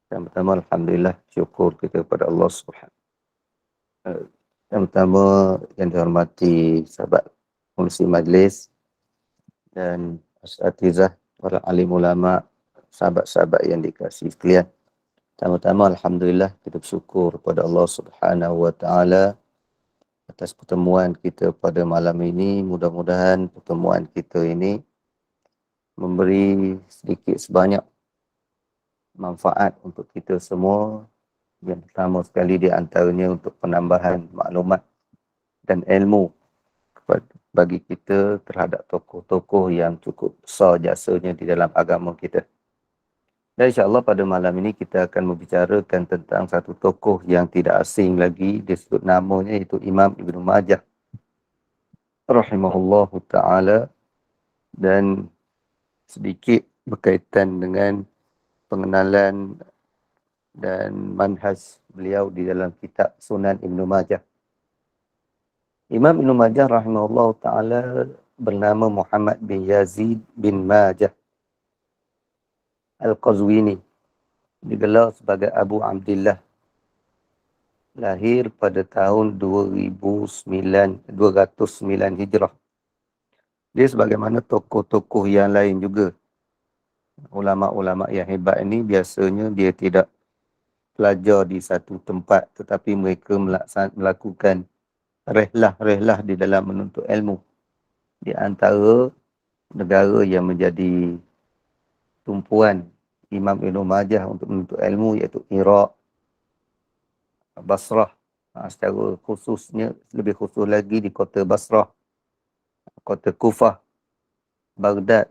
Yang pertama, Alhamdulillah, syukur kita kepada Allah Subhanahu. Yang pertama, yang dihormati sahabat pengurusi majlis dan asatizah, para alim ulama, sahabat-sahabat yang dikasihi sekalian. Pertama-tama, Alhamdulillah, kita bersyukur kepada Allah Subhanahu Wa Taala atas pertemuan kita pada malam ini. Mudah-mudahan pertemuan kita ini memberi sedikit sebanyak manfaat untuk kita semua. Yang pertama sekali di antaranya untuk penambahan maklumat dan ilmu bagi kita terhadap tokoh-tokoh yang cukup besar jasanya di dalam agama kita. Dan insyaAllah pada malam ini kita akan membicarakan tentang satu tokoh yang tidak asing lagi, disebut namanya iaitu Imam Ibn Majah rahimahullahu ta'ala, dan sedikit berkaitan dengan pengenalan dan manhaj beliau di dalam kitab Sunan Ibn Majah. Imam Ibn Majah rahimahullah ta'ala bernama Muhammad bin Yazid bin Majah Al-Qazwini. Digelar sebagai Abu Abdillah. Lahir pada tahun 209 Hijrah. Dia sebagaimana tokoh-tokoh yang lain juga. Ulama-ulama yang hebat ini biasanya dia tidak belajar di satu tempat, tetapi mereka melakukan rehlah-rehlah di dalam menuntut ilmu. Di antara negara yang menjadi tumpuan Imam Ibn Majah untuk menuntut ilmu iaitu Iraq, Basrah, secara khususnya, lebih khusus lagi di kota Basrah, kota Kufah, Baghdad.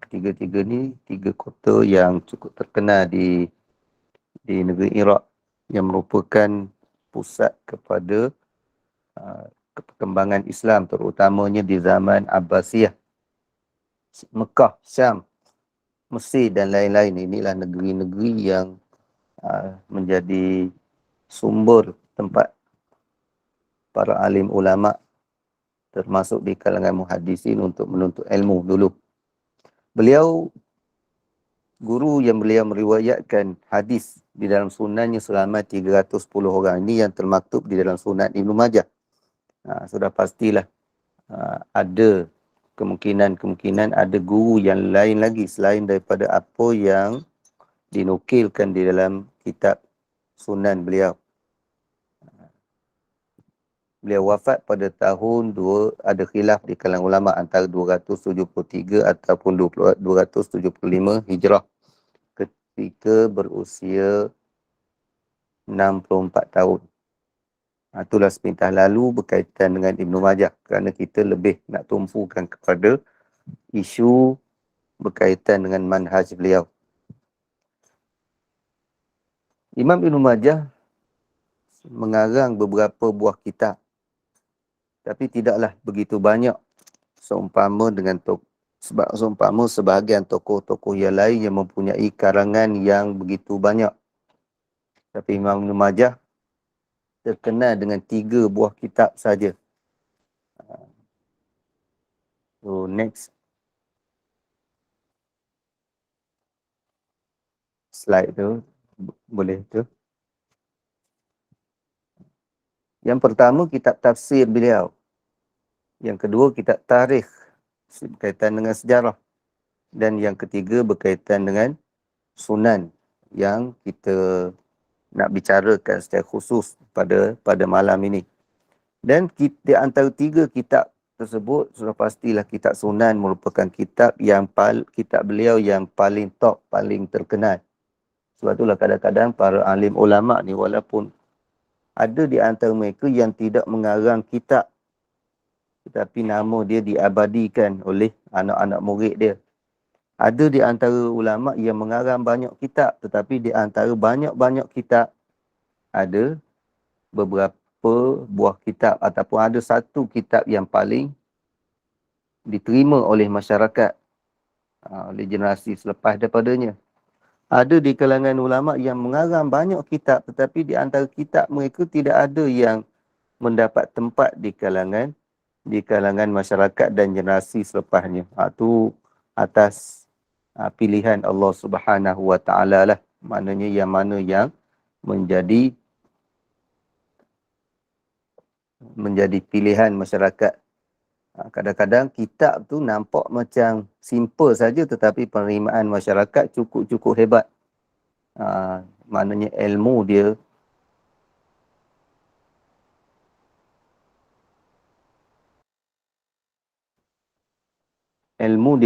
Ketiga-tiga ni tiga kota yang cukup terkenal di negeri Iraq yang merupakan pusat kepada perkembangan Islam, terutamanya di zaman Abbasiyah. Mekah, Syam, Mesir dan lain-lain. Inilah negeri-negeri yang menjadi sumber tempat para alim ulama termasuk di kalangan muhaddisin untuk menuntut ilmu dulu. Beliau, guru yang beliau meriwayatkan hadis di dalam sunannya selama 310 orang. Ini yang termaktub di dalam Sunan Ibn Majah. Sudah pastilah ada kemungkinan ada guru yang lain lagi selain daripada apa yang dinukilkan di dalam kitab sunan beliau. Beliau wafat pada tahun ada khilaf di kalangan ulama antara 273 ataupun 275 Hijrah ketika berusia 64 tahun. Itulah sepintas lalu berkaitan dengan Ibn Majah, kerana kita lebih nak tumpukan kepada isu berkaitan dengan manhaj beliau. Imam Ibn Majah mengarang beberapa buah kitab, tapi tidaklah begitu banyak seumpama sebahagian tokoh-tokoh yang lain yang mempunyai karangan yang begitu banyak. Tapi Imam Ibn Majah terkenal dengan 3 buah kitab saja. So next slide tu, boleh tu. Yang pertama, kitab tafsir beliau. Yang kedua, kitab tarikh berkaitan dengan sejarah. Dan yang ketiga berkaitan dengan sunan yang kita nak bicarakan secara khusus pada malam ini. Dan di antara 3 kitab tersebut, sudah pastilah kitab sunan merupakan kitab beliau yang paling top, paling terkenal. Sebab itulah kadang-kadang para alim ulama ni, walaupun ada di antara mereka yang tidak mengarang kitab, tetapi nama dia diabadikan oleh anak-anak murid dia. Ada di antara ulama yang mengarang banyak kitab, tetapi di antara banyak-banyak kitab, ada beberapa buah kitab ataupun ada satu kitab yang paling diterima oleh masyarakat, oleh generasi selepas daripadanya. Ada di kalangan ulama yang mengarang banyak kitab, tetapi di antara kitab mereka tidak ada yang mendapat tempat di kalangan masyarakat dan generasi selepasnya. Itu atas pilihan Allah Subhanahu Wa Taala lah. Maknanya yang mana yang menjadi pilihan masyarakat. Kadang-kadang kitab tu nampak macam simple saja, tetapi penerimaan masyarakat cukup-cukup hebat. Maknanya ilmu dia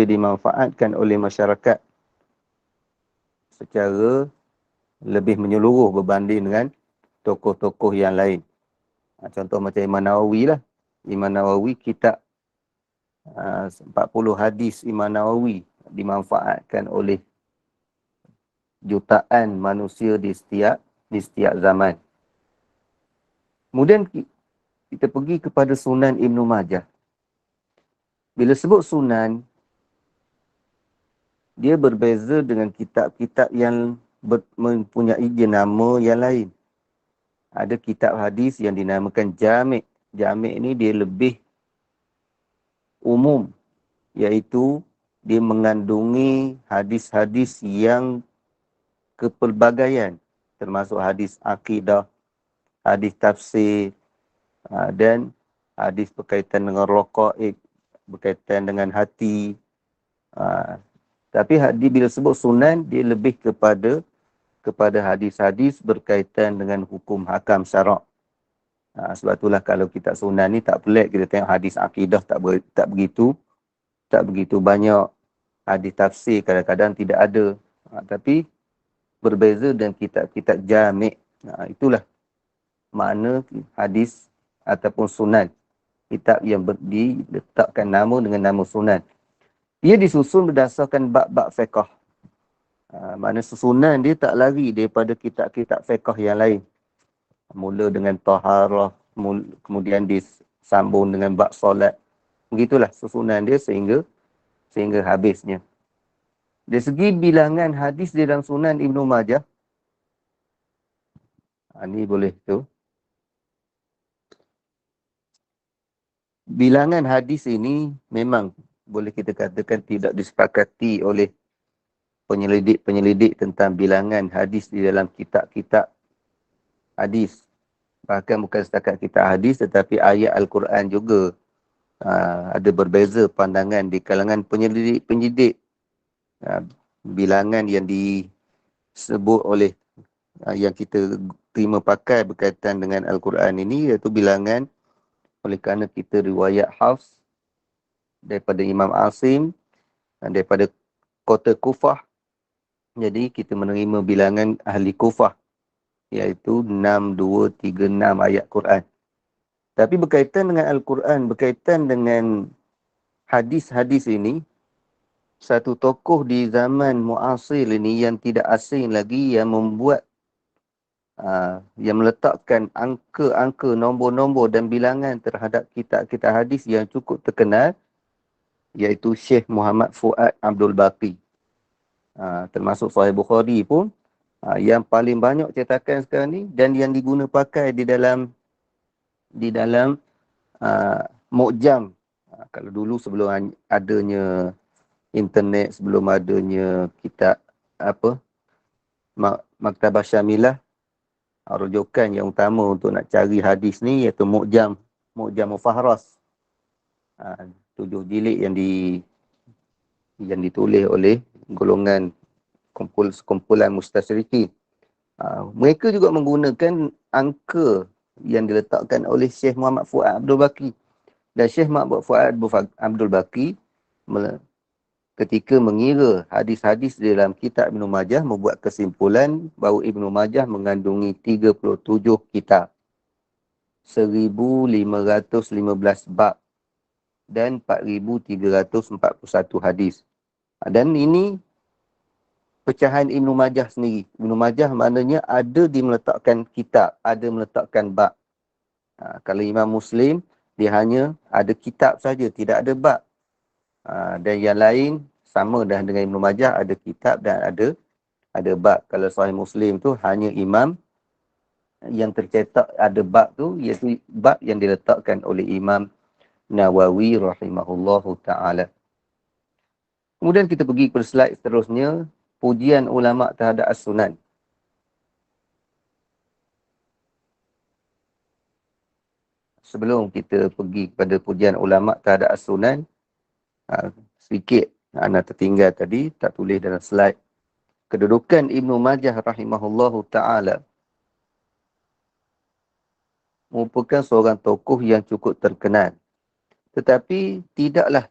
dimanfaatkan oleh masyarakat secara lebih menyeluruh berbanding dengan tokoh-tokoh yang lain. Contoh macam Imam Nawawi lah. Imam Nawawi, kitab 40 hadis Imam Nawawi dimanfaatkan oleh jutaan manusia di setiap zaman. Kemudian kita pergi kepada Sunan Ibn Majah. Bila sebut Sunan, dia berbeza dengan kitab-kitab yang mempunyai jenama yang lain. Ada kitab hadis yang dinamakan Jami'. Jami' ini dia lebih umum, iaitu dia mengandungi hadis-hadis yang kepelbagaian, termasuk hadis akidah, hadis tafsir, dan hadis berkaitan dengan raqaib, berkaitan dengan hati. Tapi bila sebut sunan, dia lebih kepada hadis-hadis berkaitan dengan hukum hakam syarak. Sebab itulah kalau kitab sunan ni tak pelik kita tengok hadis akidah tak begitu banyak. Hadis tafsir kadang-kadang tidak ada. Tapi berbeza dengan kitab-kitab jami'. Itulah makna hadis ataupun sunan. Kitab yang diletakkan nama dengan nama sunan. Ia disusun berdasarkan bab-bab fiqh. Makna susunan dia tak lari daripada kitab-kitab fiqh yang lain. Mula dengan taharah, kemudian disambung dengan bab solat. Begitulah susunan dia sehingga habisnya. Dari segi bilangan hadis di dalam Sunan Ibn Majah, ni boleh tu. Bilangan hadis ini memang boleh kita katakan tidak disepakati oleh penyelidik tentang bilangan hadis di dalam kitab-kitab hadis. Bahkan bukan setakat kitab hadis, tetapi ayat Al-Quran juga ada berbeza pandangan di kalangan penyidik. Bilangan yang disebut oleh yang kita terima pakai berkaitan dengan Al-Quran ini, iaitu bilangan oleh kerana kita riwayat Hafs daripada Imam Asim dan daripada kota Kufah. Jadi kita menerima bilangan ahli Kufah, iaitu 6236 ayat Quran. Tapi berkaitan dengan Al-Quran, berkaitan dengan hadis-hadis ini, satu tokoh di zaman muasir ini yang tidak asing lagi yang membuat yang meletakkan angka-angka, nombor-nombor dan bilangan terhadap kitab-kitab hadis yang cukup terkenal, iaitu Syekh Muhammad Fuad Abdul Baqi. Termasuk Sahih Bukhari pun yang paling banyak cetakan sekarang ni dan yang diguna pakai di dalam Mu'jam. Kalau dulu sebelum adanya internet, sebelum adanya kitab Maktabah Syamilah, rujukan yang utama untuk nak cari hadis ni iaitu Mu'jam Mufahras. 7 jilid yang ditulis oleh golongan kumpulan mustasyrikin. Mereka juga menggunakan angka yang diletakkan oleh Syekh Muhammad Fuad Abdul Baqi. Dan Syekh Muhammad Fuad Abdul Baqi ketika mengira hadis-hadis dalam kitab Ibn Majah membuat kesimpulan bahawa Ibn Majah mengandungi 37 kitab, 1515 bab dan 4341 hadis. Dan ini pecahan Ibn Majah sendiri. Ibn Majah maknanya ada meletakkan kitab, ada meletakkan bab. Kalau Imam Muslim, dia hanya ada kitab saja, tidak ada bab. Dan yang lain sama dah dengan Ibn Majah, ada kitab dan ada bab. Kalau Sahih Muslim tu hanya imam yang tercetak ada bab tu, iaitu bab yang diletakkan oleh Imam Nawawi rahimahullahu ta'ala. Kemudian kita pergi ke slide seterusnya, pujian ulama terhadap as-sunan. Sebelum kita pergi kepada pujian ulama terhadap as-sunan, sedikit Ana tertinggal tadi, tak tulis dalam slide. Kedudukan Ibnu Majah rahimahullahu ta'ala merupakan seorang tokoh yang cukup terkenal. Tetapi tidaklah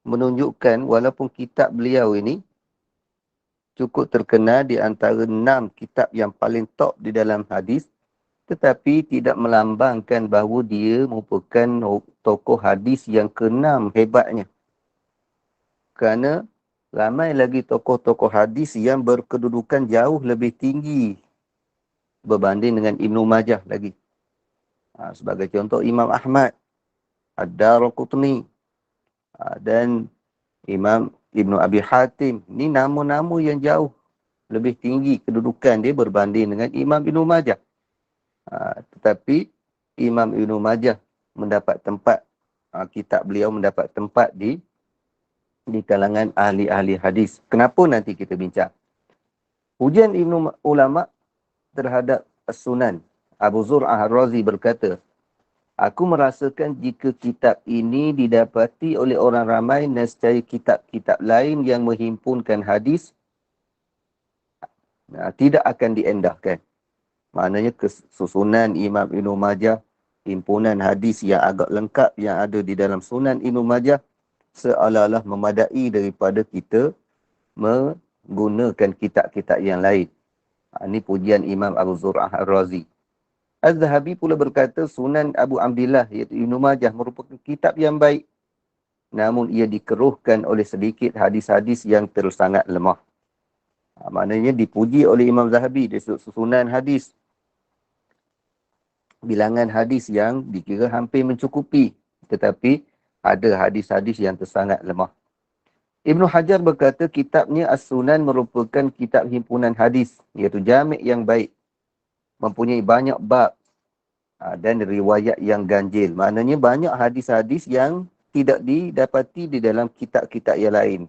menunjukkan walaupun kitab beliau ini cukup terkenal di antara 6 kitab yang paling top di dalam hadis, tetapi tidak melambangkan bahawa dia merupakan tokoh hadis yang ke-6 hebatnya. Kerana ramai lagi tokoh-tokoh hadis yang berkedudukan jauh lebih tinggi berbanding dengan Ibnu Majah lagi. Sebagai contoh Imam Ahmad, Ad-Darqutni, dan Imam Ibnu Abi Hatim. Ini nama-nama yang jauh lebih tinggi kedudukan dia berbanding dengan Imam Ibnu Majah. Tetapi Imam Ibnu Majah mendapat tempat, kitab beliau mendapat tempat di kalangan ahli-ahli hadis. Kenapa nanti kita bincang? Pujian Ibnu Ulama terhadap As-Sunan. Abu Zur'ah Ar-Razi berkata, aku merasakan jika kitab ini didapati oleh orang ramai nescaya kitab-kitab lain yang menghimpunkan hadis tidak akan diendahkan. Maknanya kesusunan Imam Ibnu Majah, himpunan hadis yang agak lengkap yang ada di dalam Sunan Ibnu Majah seolah-olah memadai daripada kita menggunakan kitab-kitab yang lain. Ini pujian Imam Abu Zur'ah Ar-Razi. Az-Zahabi pula berkata Sunan Abu Abdillah iaitu Ibnu Majah merupakan kitab yang baik, namun ia dikeruhkan oleh sedikit hadis-hadis yang sangat lemah. Maknanya dipuji oleh Imam Zahabi dari susunan hadis, bilangan hadis yang dikira hampir mencukupi, tetapi ada hadis-hadis yang sangat lemah. Ibnu Hajar berkata kitabnya As-Sunan merupakan kitab himpunan hadis, iaitu jami' yang baik, mempunyai banyak bab dan riwayat yang ganjil. Maknanya banyak hadis-hadis yang tidak didapati di dalam kitab-kitab yang lain.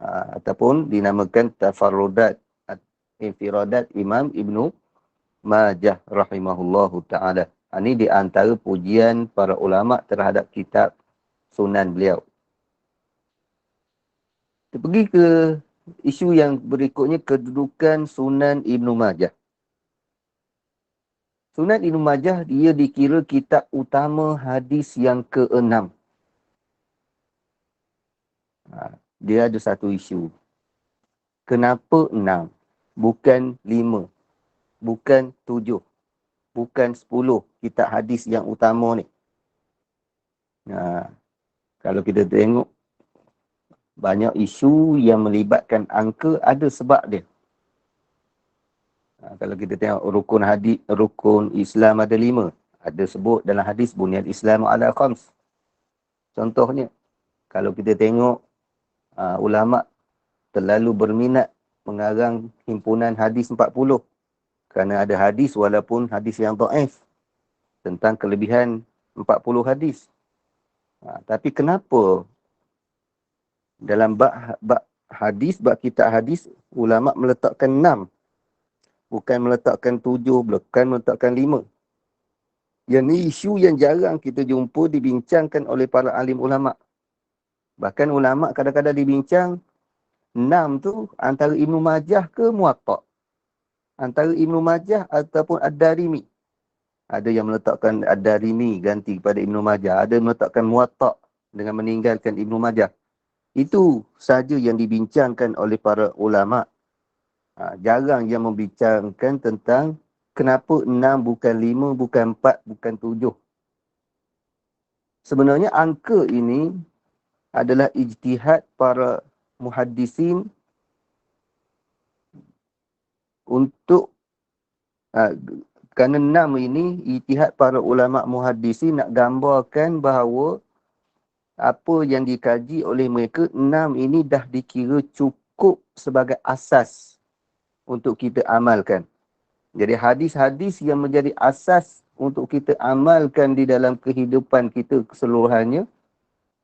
Ataupun dinamakan tafarrudat, infiradat Imam Ibnu Majah rahimahullahu ta'ala. Ini di antara pujian para ulama terhadap kitab Sunan beliau. Kita pergi ke isu yang berikutnya, kedudukan Sunan Ibnu Majah. Sunan Ibnu Majah dia dikira kitab utama hadis yang ke-6. Dia ada satu isu. Kenapa 6? Bukan 5. Bukan 7. Bukan 10 kitab hadis yang utama ni. Kalau kita tengok banyak isu yang melibatkan angka, ada sebab dia. Kalau kita tengok rukun Islam ada 5. Ada sebut dalam hadis bunyal Islam ala khams. Contohnya, kalau kita tengok ulama terlalu berminat mengarang himpunan hadis 40. Kerana ada hadis walaupun hadis yang dhaif tentang kelebihan 40 hadis. Tapi kenapa dalam bab hadis, bab kitab hadis, ulama meletakkan 6. Bukan meletakkan 7, bukan meletakkan 5. Yang ni isu yang jarang kita jumpa dibincangkan oleh para alim ulama. Bahkan ulama kadang-kadang dibincang 6 tu antara Ibnu Majah ke Muwatta'. Antara Ibnu Majah ataupun Ad-Darimi. Ada yang meletakkan Ad-Darimi ganti kepada Ibnu Majah. Ada yang meletakkan Muwatta' dengan meninggalkan Ibnu Majah. Itu saja yang dibincangkan oleh para ulama'. Jarang yang membincangkan tentang kenapa 6 bukan 5, bukan 4, bukan 7. Sebenarnya angka ini adalah ijtihad para muhaddisin untuk kerana 6 ini ijtihad para ulama muhaddisin nak gambarkan bahawa apa yang dikaji oleh mereka, 6 ini dah dikira cukup sebagai asas untuk kita amalkan. Jadi hadis-hadis yang menjadi asas untuk kita amalkan di dalam kehidupan kita keseluruhannya,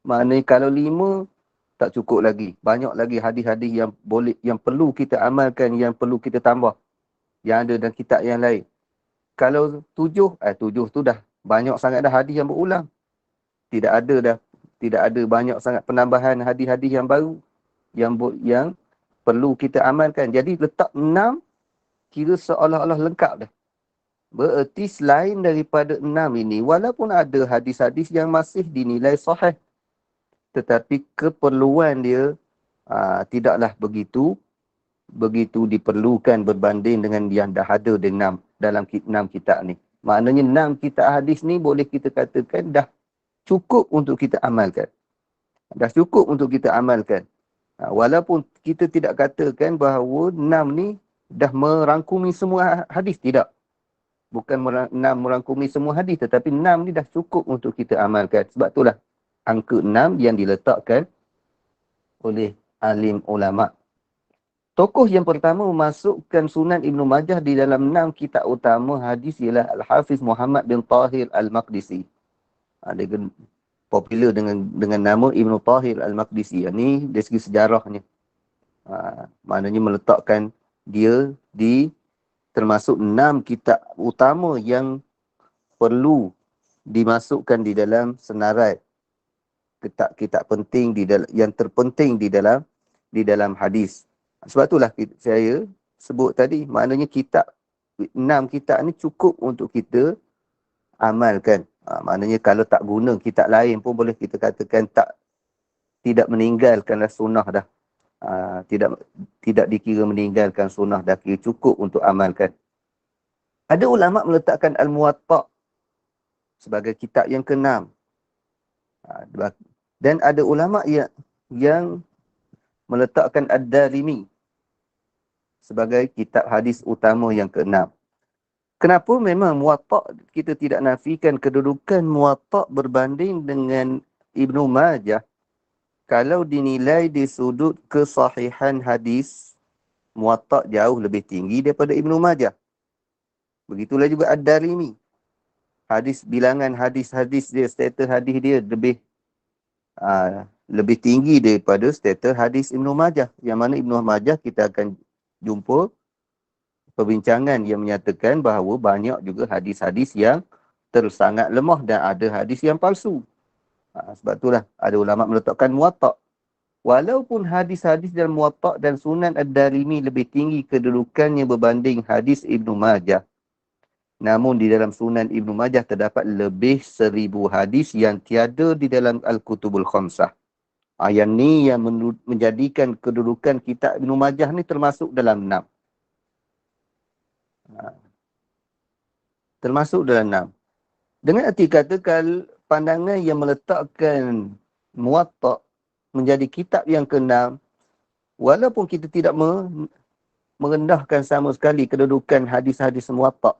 maknanya kalau 5 Tak cukup lagi. Banyak lagi hadis-hadis yang perlu kita amalkan, yang perlu kita tambah. Yang ada dalam kitab yang lain. Kalau 7 tu dah banyak sangat dah hadis yang berulang. Tidak ada banyak sangat penambahan hadis-hadis yang baru yang perlu kita amalkan. Jadi letak 6 kira seolah-olah lengkap dah. Bererti selain daripada 6 ini, walaupun ada hadis-hadis yang masih dinilai sahih, tetapi keperluan dia tidaklah begitu diperlukan berbanding dengan yang dah ada dalam 6 kitab ni. Maknanya 6 kitab hadis ni boleh kita katakan dah cukup untuk kita amalkan. Dah cukup untuk kita amalkan. Walaupun kita tidak katakan bahawa 6 ni dah merangkumi semua hadis, tidak. Bukan 6 merangkumi semua hadis, tetapi 6 ni dah cukup untuk kita amalkan. Sebab itulah angka 6 yang diletakkan oleh alim ulama'. Tokoh yang pertama memasukkan Sunan Ibnu Majah di dalam 6 kitab utama hadis ialah Al-Hafiz Muhammad bin Tahir Al-Maqdisi. Dia popular dengan nama Ibnu Tahir Al-Maqdisi. Ini dari segi sejarahnya. Maknanya meletakkan dia di termasuk 6 kitab utama yang perlu dimasukkan di dalam senarai kitab-kitab penting yang terpenting di dalam hadis. Sebab itulah saya sebut tadi, maknanya 6 kitab ni cukup untuk kita amalkan. Maknanya kalau tak guna kitab lain pun boleh kita katakan tidak meninggalkanlah sunnah dah. Tidak dikira meninggalkan sunnah dah, kira cukup untuk amalkan. Ada ulama meletakkan Al-Muwatta' sebagai kitab yang ke-6. Dan ada ulama yang meletakkan Ad-Darimi sebagai kitab hadis utama yang ke-6. Kenapa? Memang Muwatta' kita tidak nafikan kedudukan Muwatta' berbanding dengan Ibnu Majah. Kalau dinilai di sudut kesahihan hadis, Muwatta' jauh lebih tinggi daripada Ibnu Majah. Begitulah juga Ad-Darimi. Bilangan hadis-hadis dia, status hadis dia lebih tinggi daripada status hadis Ibnu Majah. Yang mana Ibnu Majah kita akan jumpa perbincangan yang menyatakan bahawa banyak juga hadis-hadis yang sangat lemah dan ada hadis yang palsu. Sebab itulah ada ulama meletakkan Muwatta'. Walaupun hadis-hadis dalam Muwatta' dan Sunan Ad-Darimi lebih tinggi kedudukannya berbanding hadis Ibnu Majah, namun di dalam Sunan Ibnu Majah terdapat lebih 1000 hadis yang tiada di dalam Al-Kutubul Khamsah. Yang ni yang menjadikan kedudukan kitab Ibnu Majah ni termasuk dalam 6. Termasuk dalam 6. Dengan arti kata, kalau pandangan yang meletakkan Muwatta' menjadi kitab yang ke-6, walaupun kita tidak merendahkan sama sekali kedudukan hadis-hadis Muwatta',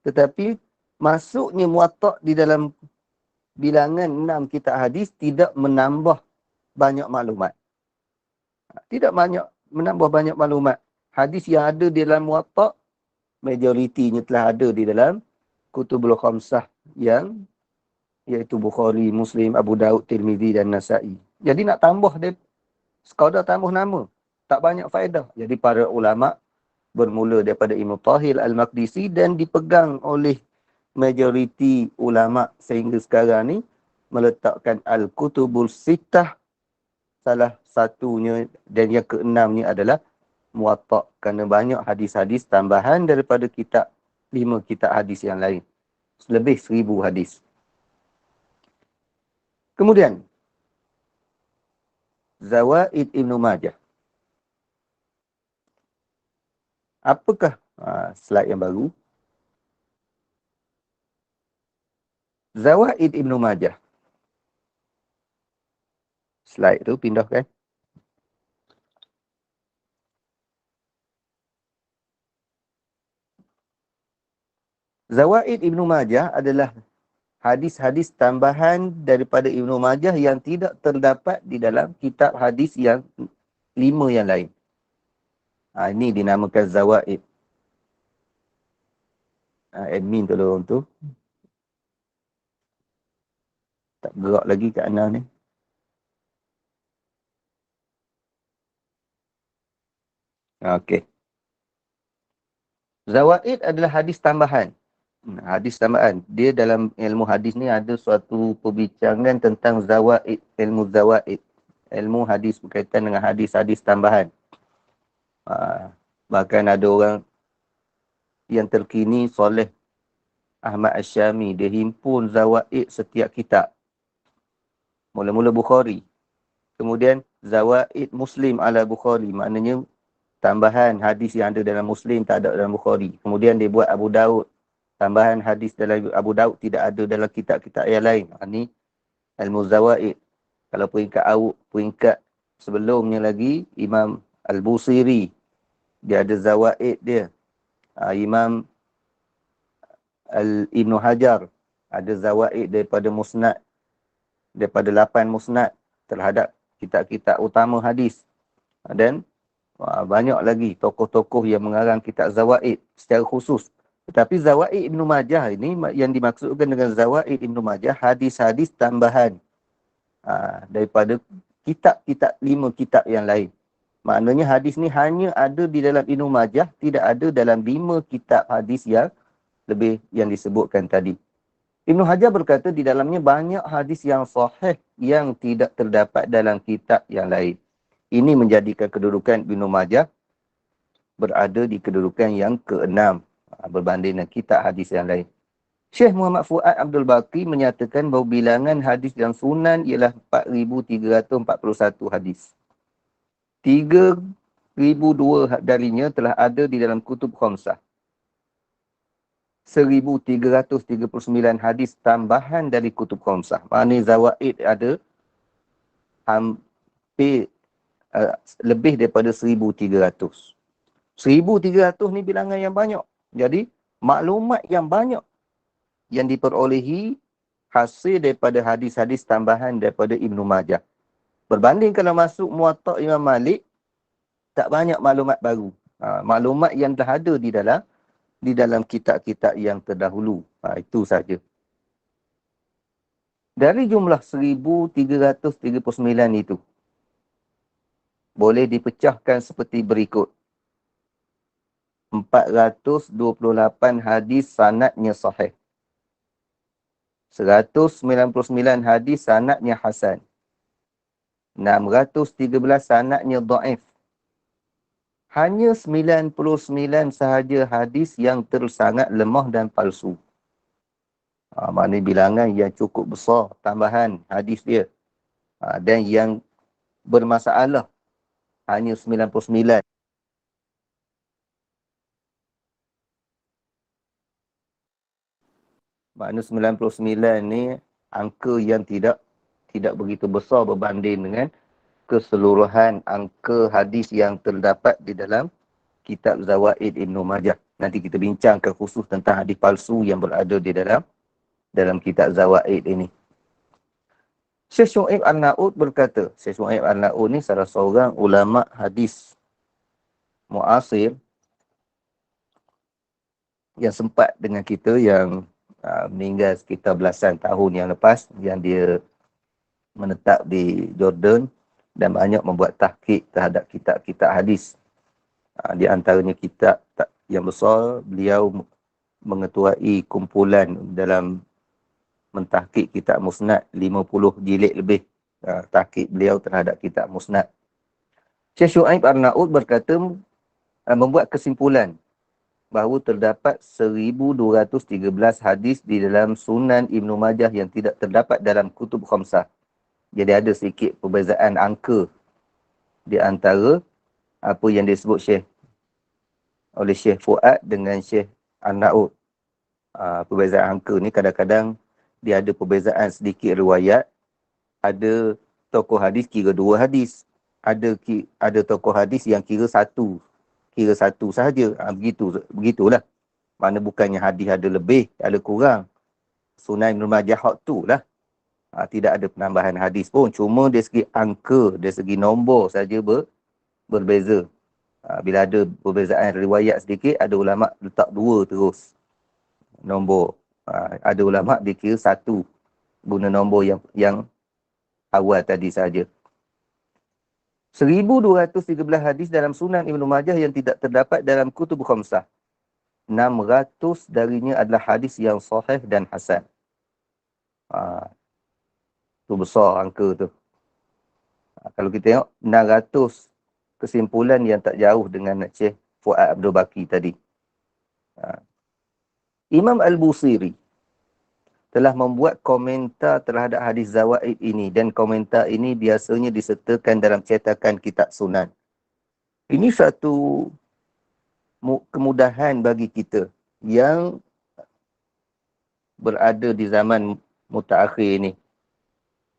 tetapi masuknya Muwatta' di dalam bilangan 6 kitab hadis tidak menambah banyak maklumat. Tidak menambah banyak maklumat. Hadis yang ada di dalam Muwatta' majoritinya telah ada di dalam Kutubul Khamsah iaitu Bukhari, Muslim, Abu Daud, Tirmizi dan Nasa'i. Jadi nak tambah dia sekadar tambah nama, tak banyak faedah. Jadi para ulama bermula daripada Ibnu Tahir Al-Maqdisi dan dipegang oleh majoriti ulama sehingga sekarang ni, meletakkan Al-Kutubul Sittah salah satunya, dan yang ke-6 ni adalah Muwatta', kerana banyak hadis-hadis tambahan daripada 5 kitab hadis yang lain. Lebih 1000 hadis. Kemudian Zawaid Ibnu Majah. Apakah slide yang baru? Zawaid Ibnu Majah. Slide tu pindahkan. Zawaid Ibnu Majah adalah hadis-hadis tambahan daripada Ibnu Majah yang tidak terdapat di dalam kitab hadis yang 5 yang lain. Ini dinamakan Zawaid. Admin tolong tu. Tak gerak lagi kat Ana ni. Okey. Zawaid adalah hadis tambahan. Hadis tambahan. Dia dalam ilmu hadis ni ada suatu perbincangan tentang zawaid, ilmu zawaid. Ilmu hadis berkaitan dengan hadis-hadis tambahan. Bahkan ada orang yang terkini, Soleh Ahmad Asyami, dia himpun zawaid setiap kitab. Mula-mula Bukhari. Kemudian zawaid Muslim ala Bukhari. Maknanya tambahan hadis yang ada dalam Muslim tak ada dalam Bukhari. Kemudian dia buat Abu Daud. Tambahan hadis dalam Abu Daud tidak ada dalam kitab-kitab yang lain. Ini ilmu zawaid. Kalau peringkat sebelumnya lagi, Imam Al-Busiri. Dia ada zawaid dia. Imam Ibn Hajar ada zawaid daripada musnad. Daripada 8 musnad terhadap kitab-kitab utama hadis. Dan banyak lagi tokoh-tokoh yang mengarang kitab zawaid secara khusus. Tetapi zawaid Ibnu Majah ini yang dimaksudkan dengan zawaid Ibnu Majah, hadis-hadis tambahan daripada kitab-kitab 5 kitab yang lain. Maknanya hadis ni hanya ada di dalam Ibnu Majah, tidak ada dalam 5 kitab hadis yang lebih yang disebutkan tadi. Ibnu Hajar berkata di dalamnya banyak hadis yang sahih yang tidak terdapat dalam kitab yang lain. Ini menjadikan kedudukan Ibnu Majah berada di kedudukan yang ke-6 berbanding dengan kitab hadis yang lain. Syekh Muhammad Fuad Abdul Baqi menyatakan bahawa bilangan hadis yang sunan ialah 4,341 hadis. 3,002 darinya telah ada di dalam kutub khamsah. 1,339 hadis tambahan dari kutub khamsah. Maknanya zawaid ada hampir lebih daripada 1,300. 1,300 ni bilangan yang banyak. Jadi, maklumat yang banyak yang diperolehi hasil daripada hadis-hadis tambahan daripada Ibnu Majah. Berbanding kalau masuk Muwatta' Imam Malik, tak banyak maklumat baru. Maklumat yang dah ada di dalam kitab-kitab yang terdahulu. Itu saja. Dari jumlah 1,339 itu, boleh dipecahkan seperti berikut. 428 hadis sanadnya sahih. 199 hadis sanadnya hasan. 613 sanadnya dhaif. Hanya 99 sahaja hadis yang tersangat lemah dan palsu. Maknanya bilangan yang cukup besar tambahan hadis dia. Dan yang bermasalah hanya 99. Maknanya 99 ni angka yang tidak begitu besar berbanding dengan keseluruhan angka hadis yang terdapat di dalam kitab Zawaid Ibnu Majah. Nanti kita bincangkan khusus tentang hadis palsu yang berada di dalam kitab Zawaid ini. Syekh Syuaib Al-Na'ud berkata, Syekh Syuaib Al-Na'ud ni salah seorang ulama hadis muasir yang sempat dengan kita, yang meninggal sekitar belasan tahun yang lepas, yang dia menetap di Jordan dan banyak membuat tahqiq terhadap kitab-kitab hadis. Di antaranya kitab yang besar, beliau mengetuai kumpulan dalam mentahqiq kitab Musnad, 50 jilid lebih tahqiq beliau terhadap kitab Musnad. Syekh Syuaib Al-Na'ud berkata, membuat kesimpulan bahawa terdapat 1,213 hadis di dalam Sunan Ibnu Majah yang tidak terdapat dalam kutub khamsah. Jadi ada sedikit perbezaan angka di antara apa yang disebut oleh Syekh Fuad dengan Syekh Al-Na'ud. Perbezaan angka ni kadang-kadang dia ada perbezaan sedikit riwayat. Ada tokoh hadis kira 2 hadis. Ada tokoh hadis yang kira satu sahaja. Begitulah. Mana bukannya hadis ada lebih, ada kurang. Sunan Ibn Majah hak tu lah. Tidak ada penambahan hadis pun. Cuma dari segi angka, dari segi nombor saja berbeza. Bila ada perbezaan riwayat sedikit, ada ulama letak 2 terus nombor. Ada ulama dikira 1 guna nombor yang awal tadi saja. 1213 hadis dalam Sunan Ibnu Majah yang tidak terdapat dalam Kutub Khamsah. 600 darinya adalah hadis yang sahih dan hasan. Tu besar angka tu. Kalau kita tengok 600 kesimpulan yang tak jauh dengan Syekh Fuad Abdul Baqi tadi. Imam Al-Busiri telah membuat komentar terhadap hadis Zawaid ini, dan komentar ini biasanya disertakan dalam cetakan kitab Sunan. Ini satu kemudahan bagi kita yang berada di zaman mutaakhir ini.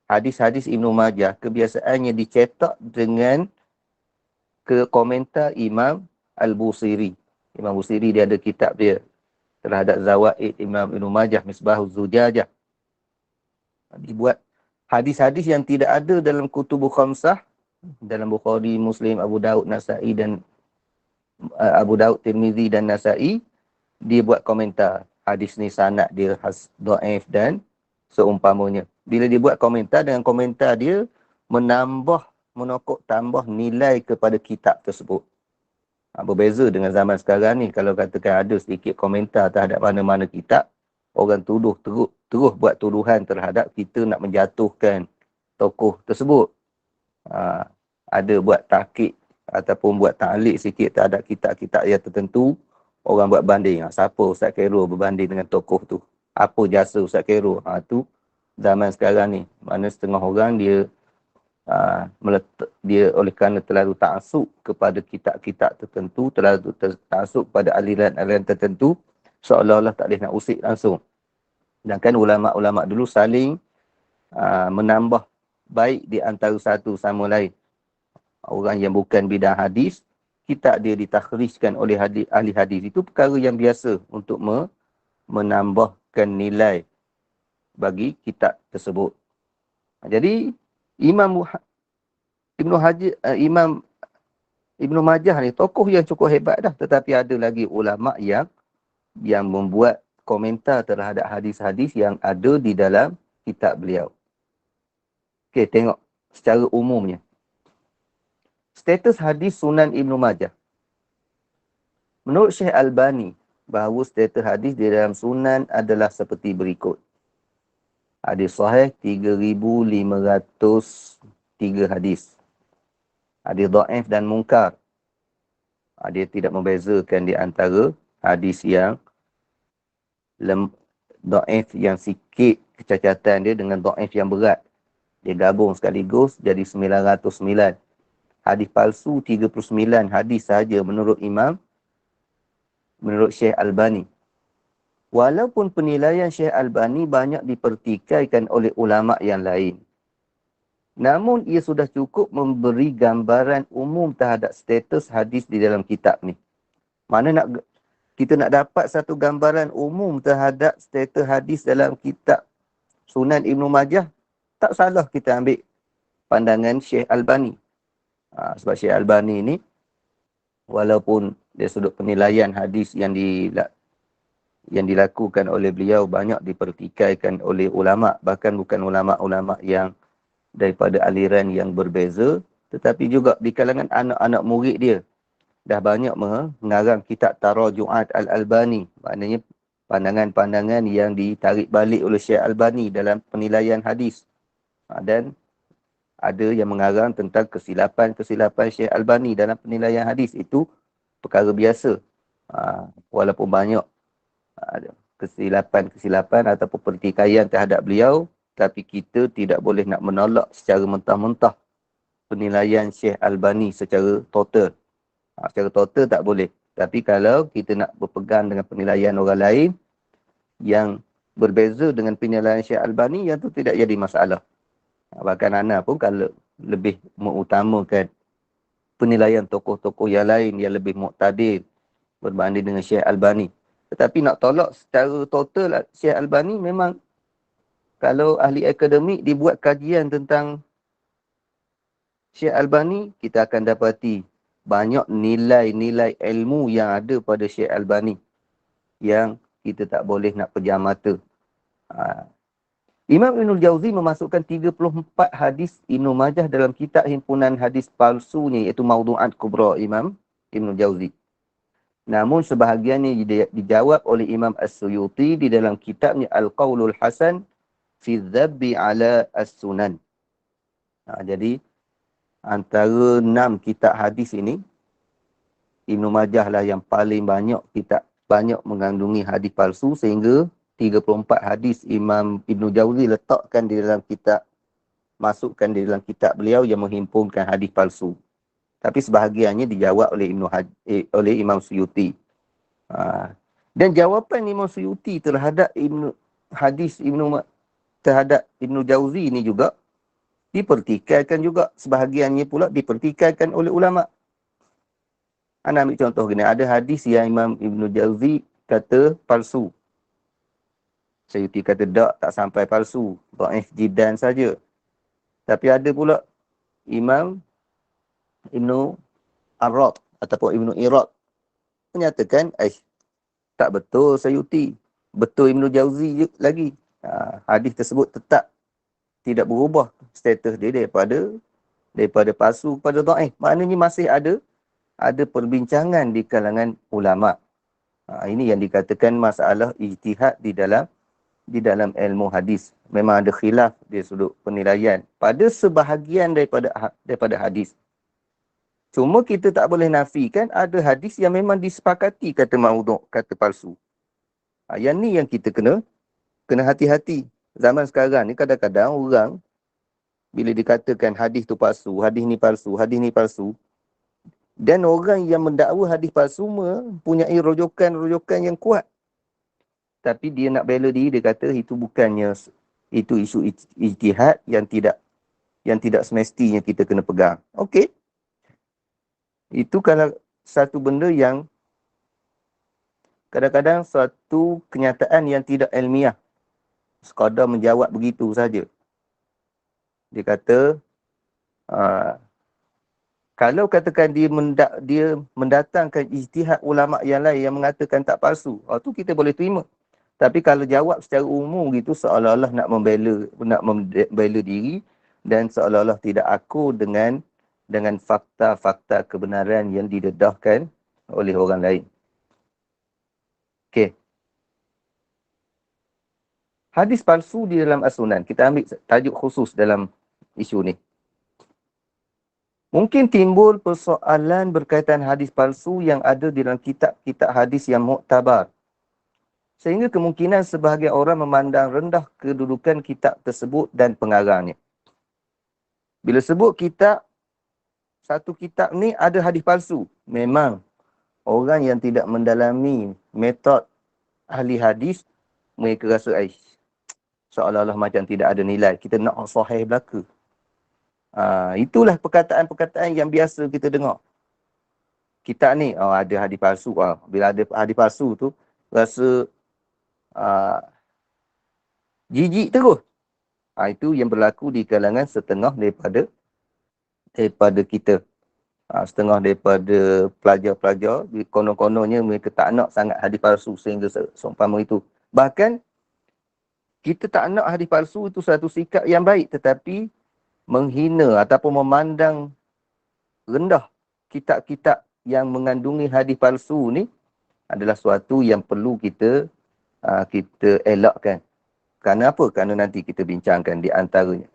Hadis-hadis Ibnu Majah kebiasaannya dicetak dengan komentar Imam Al-Busiri. Imam Busiri dia ada kitab dia terhadap Zawaid Imam Ibnu Majah, Misbahuz Zujajah. Dibuat hadis-hadis yang tidak ada dalam Kutub Khamsah, dalam Bukhari, Muslim, Abu Daud, Nasa'i dan Abu Daud, Tirmizi dan Nasa'i, dia buat komentar. Hadis ni sanad dia dhaif dan seumpamanya. Bila dia buat komentar, dengan komentar dia menokok tambah nilai kepada kitab tersebut. Berbeza dengan zaman sekarang ni, kalau katakan ada sedikit komentar terhadap mana-mana kitab, orang tuduh terus buat tuduhan terhadap kita nak menjatuhkan tokoh tersebut. Ada buat tahqiq ataupun buat ta'liq sikit terhadap kitab-kitab yang tertentu, orang buat banding. Siapa Ustaz Khairul berbanding dengan tokoh tu? Apa jasa Ustaz Khairul? Tu zaman sekarang ni. Mana setengah orang dia dia oleh kerana terlalu ta'assub kepada kitab-kitab tertentu, terlalu ta'assub kepada aliran-aliran tertentu, seolah-olah tak boleh nak usik langsung. Sedangkan ulama-ulama dulu saling menambah baik di antara satu sama lain. Orang yang bukan bidang hadis, kitab dia ditakhrijkan oleh ahli hadis, itu perkara yang biasa untuk menambahkan nilai bagi kitab tersebut. Jadi Imam Ibnu Majah ni tokoh yang cukup hebat dah, tetapi ada lagi ulama yang membuat komentar terhadap hadis-hadis yang ada di dalam kitab beliau. Okey, tengok secara umumnya. Status hadis Sunan Ibnu Majah. Menurut Syekh Albani, bahawa status hadis di dalam Sunan adalah seperti berikut. Hadis sahih 3,503 hadis. Hadis dhaif dan munkar. Dia tidak membezakan di antara hadis yang dhaif yang sikit kecacatan dia dengan dhaif yang berat. Dia gabung sekaligus jadi 909. Hadis palsu 39 hadis sahaja menurut Syekh Albani. Walaupun penilaian Syekh Albani banyak dipertikaikan oleh ulama yang lain, namun ia sudah cukup memberi gambaran umum terhadap status hadis di dalam kitab ni. Mana kita nak dapat satu gambaran umum terhadap status hadis dalam kitab Sunan Ibnu Majah, tak salah kita ambil pandangan Syekh Albani. Sebab Syekh Albani ni, walaupun dari sudut penilaian hadis yang dilakukan oleh beliau banyak dipertikaikan oleh ulama, bahkan bukan ulama-ulama yang daripada aliran yang berbeza, tetapi juga di kalangan anak-anak murid dia dah banyak mengarang kitab Taraju'at Al-Albani, maknanya pandangan-pandangan yang ditarik balik oleh Syekh Albani dalam penilaian hadis. Dan ada yang mengarang tentang kesilapan Syekh Albani dalam penilaian hadis. Itu perkara biasa. Walaupun banyak kesilapan ataupun pertikaian terhadap beliau, tapi kita tidak boleh nak menolak secara mentah-mentah penilaian Syekh Albani secara total. Secara total tak boleh. Tapi kalau kita nak berpegang dengan penilaian orang lain yang berbeza dengan penilaian Syekh Albani, yang tu tidak jadi masalah. Bahkan ana pun kalau lebih mengutamakan penilaian tokoh-tokoh yang lain yang lebih muqtadir berbanding dengan Syekh Albani. Tetapi nak tolak secara total Syekh Albani, memang kalau ahli akademik dibuat kajian tentang Syekh Albani, kita akan dapati banyak nilai-nilai ilmu yang ada pada Syekh Albani yang kita tak boleh nak pejam mata. Imam Ibnul Jauzi memasukkan 34 hadis Ibnu Majah dalam kitab himpunan hadis palsunya, iaitu Mawdu'at Kubra Imam Ibnul Jauzi. Namun sebahagiannya dijawab oleh Imam As-Suyuti di dalam kitabnya Al-Qawlul Hasan fi Dhabbi ala As-Sunan. Jadi antara 6 kitab hadis ini, Ibnu Majah lah yang paling banyak mengandungi hadis palsu, sehingga 34 hadis Imam Ibnu Jauzi letakkan di dalam kitab, masukkan di dalam kitab beliau yang menghimpunkan hadis palsu. Tapi sebahagiannya dijawab oleh oleh Imam Suyuti. Dan jawapan Imam Suyuti terhadap terhadap Ibnu Jauzi ini juga dipertikaikan juga, sebahagiannya pula dipertikaikan oleh ulama. Anda ambil contoh gini, ada hadis yang Imam Ibnu Jauzi kata palsu. Suyuti kata tak sampai palsu, dhaif jiddan saja. Tapi ada pula Imam Ibnu Arad ataupun Ibnu Irad menyatakan, tak betul Suyuti, betul Ibnu Jauzi lagi. Hadis tersebut tetap tidak berubah status dia daripada palsu kepada dhaif. Maknanya masih ada perbincangan di kalangan ulama. Ini yang dikatakan masalah ijtihad di dalam ilmu hadis. Memang ada khilaf di sudut penilaian pada sebahagian daripada hadis. Cuma kita tak boleh nafikan ada hadis yang memang disepakati kata maudhu', kata palsu. Yang ni yang kita kena hati-hati. Zaman sekarang ni kadang-kadang orang bila dikatakan hadis tu palsu, hadis ni palsu, hadis ni palsu, dan orang yang mendakwa hadis palsu mempunyai rujukan yang kuat. Tapi dia nak bela diri, dia kata itu bukannya, itu isu ijtihad yang tidak semestinya kita kena pegang. Okey. Itu kalau satu benda yang kadang-kadang suatu kenyataan yang tidak ilmiah, sekadar menjawab begitu saja. Dia kata, kalau katakan dia mendatangkan ijtihad ulama yang lain yang mengatakan tak palsu, tu kita boleh terima. Tapi kalau jawab secara umum gitu, seolah-olah nak membela diri dan seolah-olah tidak akur dengan fakta-fakta kebenaran yang didedahkan oleh orang lain. Okey. Hadis palsu di dalam As-Sunan. Kita ambil tajuk khusus dalam isu ni. Mungkin timbul persoalan berkaitan hadis palsu yang ada di dalam kitab-kitab hadis yang muktabar. Sehingga kemungkinan sebahagian orang memandang rendah kedudukan kitab tersebut dan pengarangnya. Bila sebut satu kitab ni ada hadis palsu, memang orang yang tidak mendalami metod ahli hadis, mereka rasa seolah-olah macam tidak ada nilai. Kita nak sahih belaka. Itulah perkataan-perkataan yang biasa kita dengar. Kitab ni ada hadis palsu. Bila ada hadis palsu tu, rasa jijik terus. Itu yang berlaku di kalangan setengah daripada kita. Setengah daripada pelajar-pelajar, konon-kononnya mereka tak nak sangat hadis palsu sehingga seumpama itu. Bahkan kita tak nak hadis palsu itu satu sikap yang baik, tetapi menghina ataupun memandang rendah kitab-kitab yang mengandungi hadis palsu ni adalah suatu yang perlu kita elakkan. Kerana apa? Kerana nanti kita bincangkan di antaranya.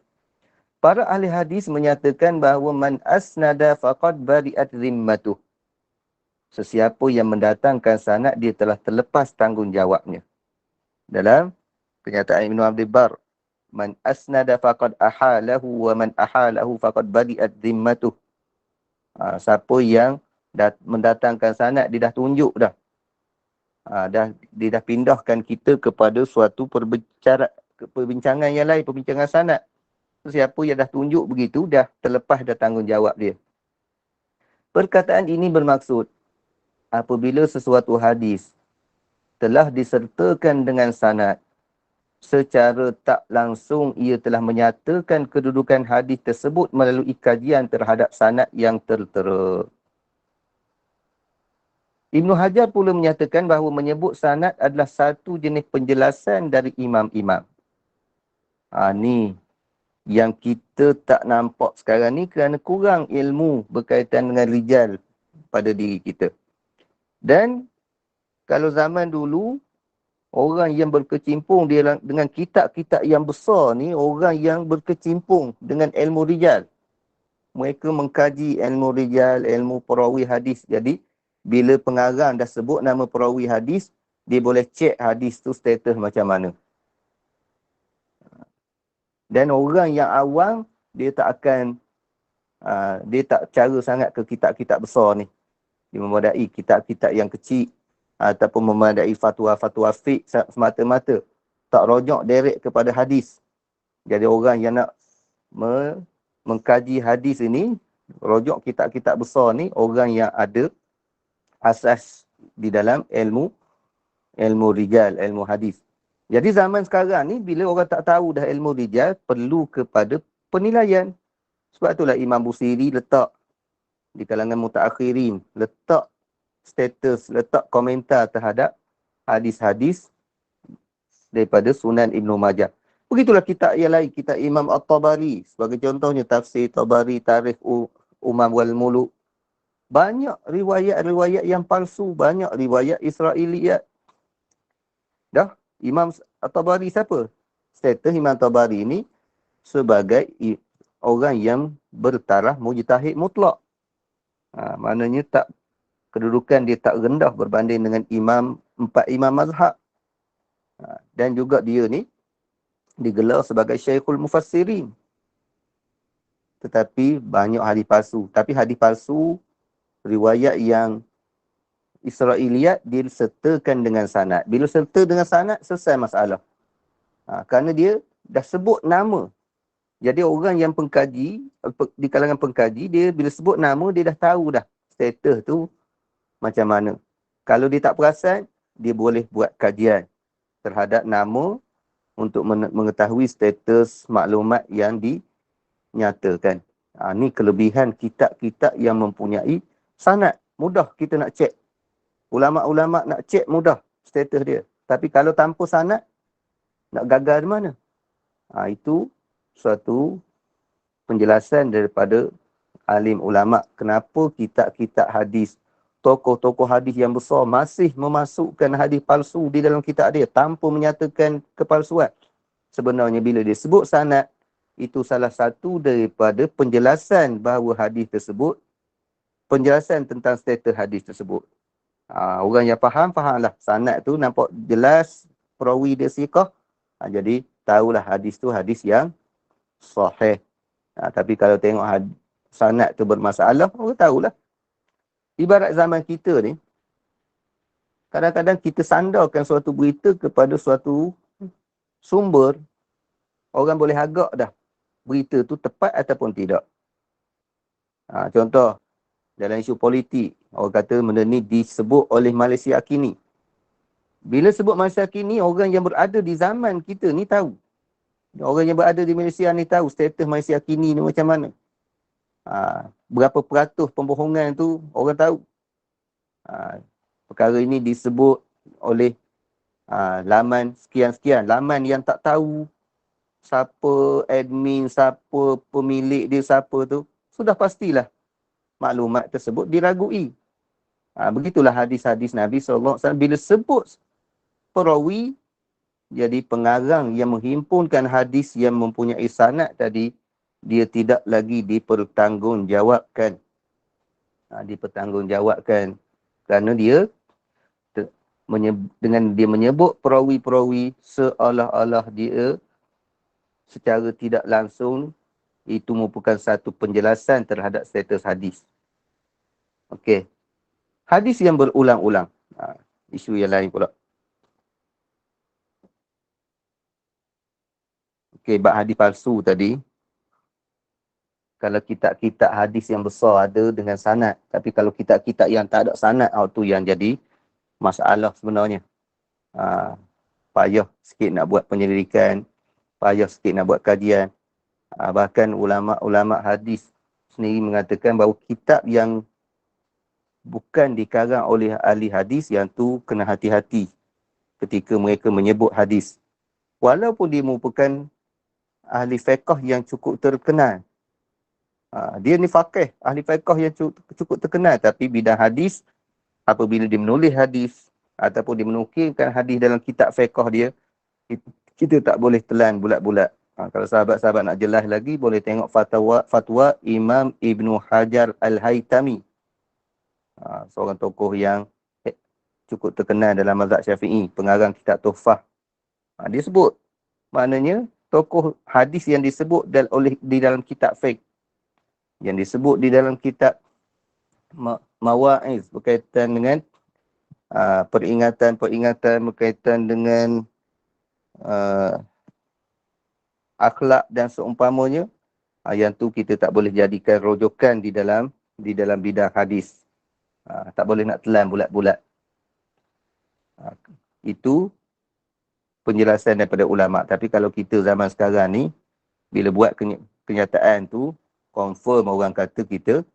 Para ahli hadis menyatakan bahawa man asnada faqad bari'at zimmatuh. Sesiapa yang mendatangkan sanad, dia telah terlepas tanggungjawabnya. Dalam kenyataan Ibn Abdul Bar, man asnada faqad ahalahu wa man ahalahu faqad bari'at zimmatuh. Siapa yang mendatangkan sanad, dia dah tunjuk dah. Dia dah pindahkan kita kepada suatu perbincangan yang lain, perbincangan sanad. Siapa yang dah tunjuk begitu, dah terlepas dah tanggungjawab dia. Perkataan ini bermaksud, apabila sesuatu hadis telah disertakan dengan sanad, secara tak langsung ia telah menyatakan kedudukan hadis tersebut melalui kajian terhadap sanad yang tertera. Ibnu Hajar pula menyatakan bahawa menyebut sanad adalah satu jenis penjelasan dari imam-imam. Ni yang kita tak nampak sekarang ni kerana kurang ilmu berkaitan dengan rijal pada diri kita. Dan kalau zaman dulu, orang yang berkecimpung dengan kitab-kitab yang besar ni, orang yang berkecimpung dengan ilmu rijal. Mereka mengkaji ilmu rijal, ilmu perawi hadis. Jadi, bila pengarang dah sebut nama perawi hadis, dia boleh cek hadis tu status macam mana. Dan orang yang awam, dia tak akan, dia tak cara sangat ke kitab-kitab besar ni. Dia memadai kitab-kitab yang kecil ataupun memadai fatwa-fatwa fiqh semata-mata. Tak rojok direct kepada hadis. Jadi orang yang nak mengkaji hadis ini, rojok kitab-kitab besar ni, orang yang ada asas di dalam ilmu rijal, ilmu hadis. Jadi zaman sekarang ni, bila orang tak tahu dah ilmu rijal, perlu kepada penilaian. Sebab itulah Imam Busiri letak di kalangan mutaakhirin, letak status, letak komentar terhadap hadis-hadis daripada Sunan Ibn Majah. Begitulah kitab yang lain, kitab Imam At-Tabari. Sebagai contohnya, Tafsir Tabari, Tarikh Umam wal Muluk. Banyak riwayat-riwayat yang palsu, banyak riwayat Israiliyat. Dah, Imam At-Tabari siapa? Status Imam At-Tabari ini sebagai orang yang bertaraf mujtahid mutlak. Maknanya tak, kedudukan dia tak rendah berbanding dengan empat imam mazhab. Dan juga dia ni digelar sebagai Syekhul Mufassirin. Tetapi banyak hadis palsu. Tapi hadis palsu, riwayat yang Israiliyat, disertakan dengan sanad. Bila serta dengan sanad, selesai masalah. Kerana dia dah sebut nama. Jadi orang yang pengkaji, di kalangan pengkaji, dia bila sebut nama, dia dah tahu dah status tu macam mana. Kalau dia tak perasan, dia boleh buat kajian terhadap nama untuk mengetahui status maklumat yang dinyatakan. Ni kelebihan kitab-kitab yang mempunyai sanad. Mudah kita nak cek. Ulama-ulama nak cek mudah status dia. Tapi kalau tanpa sanad, nak gagal di mana? Itu suatu penjelasan daripada alim ulama. Kenapa kitab-kitab hadis, tokoh-tokoh hadis yang besar masih memasukkan hadis palsu di dalam kitab dia tanpa menyatakan kepalsuan. Sebenarnya bila dia sebut sanad, itu salah satu daripada penjelasan bahawa hadis tersebut, penjelasan tentang status hadis tersebut. Orang yang fahamlah sanad tu, nampak jelas perawi dia siqah. Jadi tahulah hadis tu hadis yang sahih. Tapi kalau tengok sanad tu bermasalah, orang tahulah. Ibarat zaman kita ni, kadang-kadang kita sandarkan suatu berita kepada suatu sumber, orang boleh agak dah berita tu tepat ataupun tidak. Contoh, dalam isu politik, orang kata benda ni disebut oleh Malaysia kini. Bila sebut Malaysia kini, orang yang berada di zaman kita ni tahu. Orang yang berada di Malaysia ni tahu status Malaysia kini ni macam mana. Berapa peratus pembohongan tu orang tahu. Perkara ini disebut oleh laman sekian-sekian. Laman yang tak tahu siapa admin, siapa pemilik dia, siapa tu, sudah pastilah maklumat tersebut diragui. Begitulah hadis-hadis Nabi SAW. Bila sebut perawi, jadi pengarang yang menghimpunkan hadis yang mempunyai sanad tadi, dia tidak lagi dipertanggungjawabkan. Dipertanggungjawabkan kerana dia dengan dia menyebut perawi-perawi, seolah-olah dia secara tidak langsung itu merupakan satu penjelasan terhadap status hadis. Okey. Hadis yang berulang-ulang. Isu yang lain pula. Okey, bab hadis palsu tadi. Kalau kitab-kitab hadis yang besar ada dengan sanad, tapi kalau kitab-kitab yang tak ada sanad, tu yang jadi masalah sebenarnya. Payah sikit nak buat penyelidikan, payah sikit nak buat kajian. Bahkan ulama-ulama hadis sendiri mengatakan bahawa kitab yang bukan dikarang oleh ahli hadis, yang tu kena hati-hati ketika mereka menyebut hadis. Walaupun dia merupakan ahli fiqh yang cukup terkenal. Dia ni faqih, ahli fiqh yang cukup terkenal, tapi bidang hadis, apabila dia menulis hadis ataupun dia menukilkan hadis dalam kitab fiqh dia, kita tak boleh telan bulat-bulat. Kalau sahabat-sahabat nak jelas lagi, boleh tengok fatwa Imam Ibnu Hajar Al-Haytami. Seorang tokoh yang cukup terkenal dalam mazhab Syafi'i, pengarang kitab Tuhfah. Dia sebut, maknanya tokoh hadis yang disebut di dalam kitab fiqh, yang disebut di dalam kitab Mawa'iz berkaitan dengan peringatan-peringatan berkaitan dengan akhlak dan seumpamanya, yang tu kita tak boleh jadikan rujukan di dalam bidang hadis. Tak boleh nak telan bulat-bulat. Itu penjelasan daripada ulama. Tapi kalau kita zaman sekarang ni, bila buat kenyataan tu, confirm orang kata kita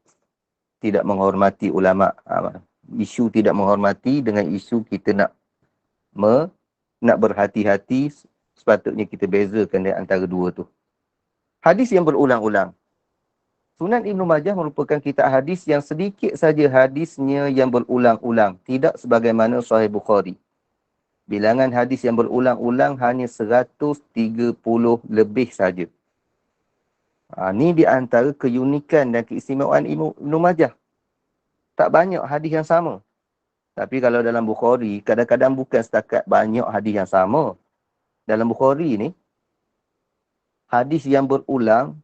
tidak menghormati ulama. Isu tidak menghormati dengan isu kita nak berhati-hati, sepatutnya kita bezakan di antara dua tu. Hadis yang berulang-ulang. Sunan Ibnu Majah merupakan kitab hadis yang sedikit saja hadisnya yang berulang-ulang. Tidak sebagaimana Sahih Bukhari. Bilangan hadis yang berulang-ulang hanya 130 lebih saja. Ini di antara keunikan dan keistimewaan Ibnu Majah. Tak banyak hadis yang sama. Tapi kalau dalam Bukhari, kadang-kadang bukan setakat banyak hadis yang sama. Dalam Bukhari ni, hadis yang berulang,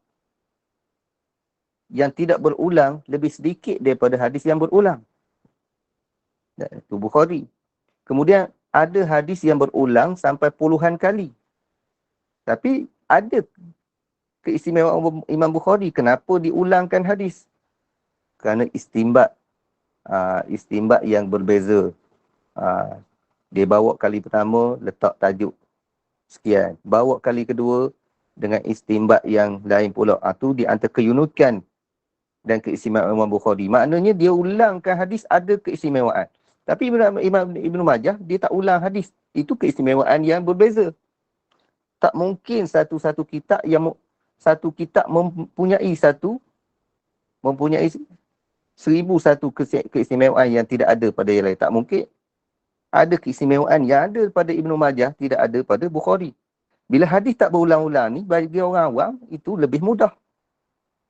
yang tidak berulang lebih sedikit daripada hadis yang berulang. Itu Bukhari. Kemudian ada hadis yang berulang sampai puluhan kali. Tapi ada keistimewaan Imam Bukhari. Kenapa diulangkan hadis? Kerana istimbat yang berbeza. Dia bawa kali pertama, letak tajuk sekian. Bawa kali kedua dengan istimbat yang lain pula. Itu di antara keunikan dan keistimewaan Imam Bukhari. Maknanya dia ulangkan hadis ada keistimewaan. Tapi Imam Ibnu Majah, dia tak ulang hadis. Itu keistimewaan yang berbeza. Tak mungkin satu kitab mempunyai 1001 keistimewaan yang tidak ada pada yang lain. Tak mungkin. Ada keistimewaan yang ada pada Ibnu Majah, tidak ada pada Bukhari. Bila hadis tak berulang-ulang ni, bagi orang awam, itu lebih mudah.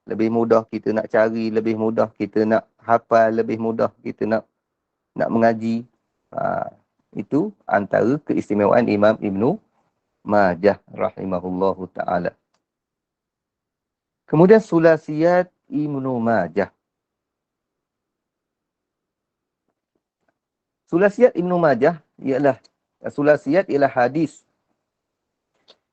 Lebih mudah kita nak cari, lebih mudah kita nak hafal, lebih mudah kita nak mengaji. Itu antara keistimewaan Imam Ibnu Majah rahimahullahu ta'ala. Kemudian Sulasiyat Ibnu Majah. Sulasiyat Ibnu Majah ialah hadis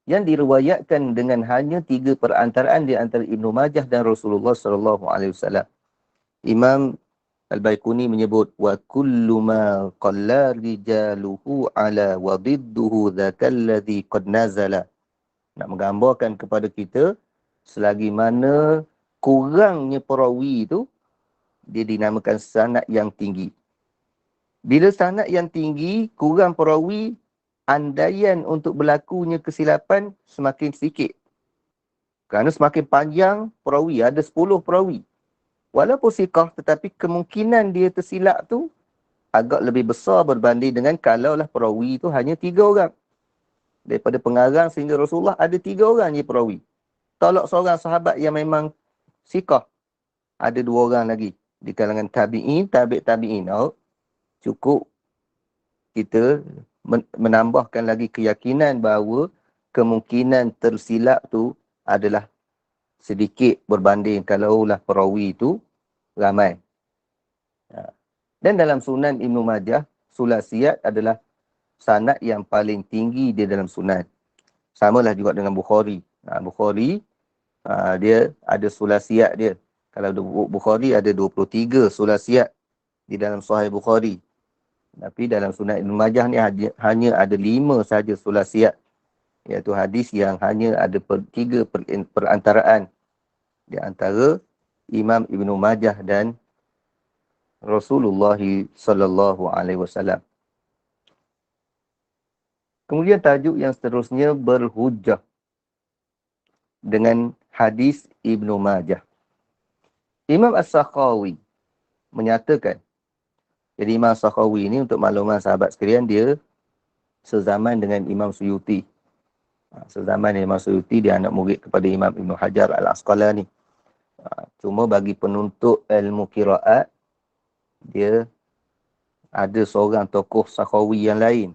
yang diriwayatkan dengan hanya 3 perantaraan di antara Ibnu Majah dan Rasulullah SAW. Imam Al-Baiquni menyebut, wa kullu ma qalla rijaluhu ala wa didduhu dzakalladzi qad nazala. Nak menggambarkan kepada kita, selagi mana kurangnya perawi itu, dia dinamakan sanad yang tinggi. Bila sanad yang tinggi, kurang perawi, andaian untuk berlakunya kesilapan semakin sedikit. Kerana semakin panjang perawi, ada 10 perawi. Walaupun siqah, tetapi kemungkinan dia tersilap tu agak lebih besar berbanding dengan kalaulah perawi tu hanya 3 orang. Daripada pengarang sehingga Rasulullah ada 3 orang je perawi. Tolak seorang sahabat yang memang siqah, ada 2 orang lagi. Di kalangan tabi'in, tabi'in. Cukup kita menambahkan lagi keyakinan bahawa kemungkinan tersilap tu adalah sedikit berbanding kalaulah perawi itu ramai. Dan dalam Sunan Ibnu Majah, Sulasiyat adalah sanad yang paling tinggi di dalam sunan. Samalah juga dengan Bukhari. Bukhari, dia ada Sulasiyat dia. Kalau Bukhari ada 23 Sulasiyat di dalam Sahih Bukhari. Tapi dalam Sunan Ibnu Majah ni hanya ada 5 saja Sulasiyat, iaitu hadis yang hanya ada 3 perantaraan di antara Imam Ibnu Majah dan Rasulullah sallallahu alaihi wasallam. Kemudian tajuk yang seterusnya berhujjah. dengan hadis Ibnu Majah. Imam As-Sakhawi menyatakan, jadi Imam As-Sakhawi ini untuk makluman sahabat sekalian, dia sezaman dengan Imam Suyuti. Sezaman dengan Imam Suyuti, dia anak murid kepada Imam Ibn Hajar Al-Asqalani. Cuma bagi penuntut ilmu qiraat, dia ada seorang tokoh Sakhawi yang lain.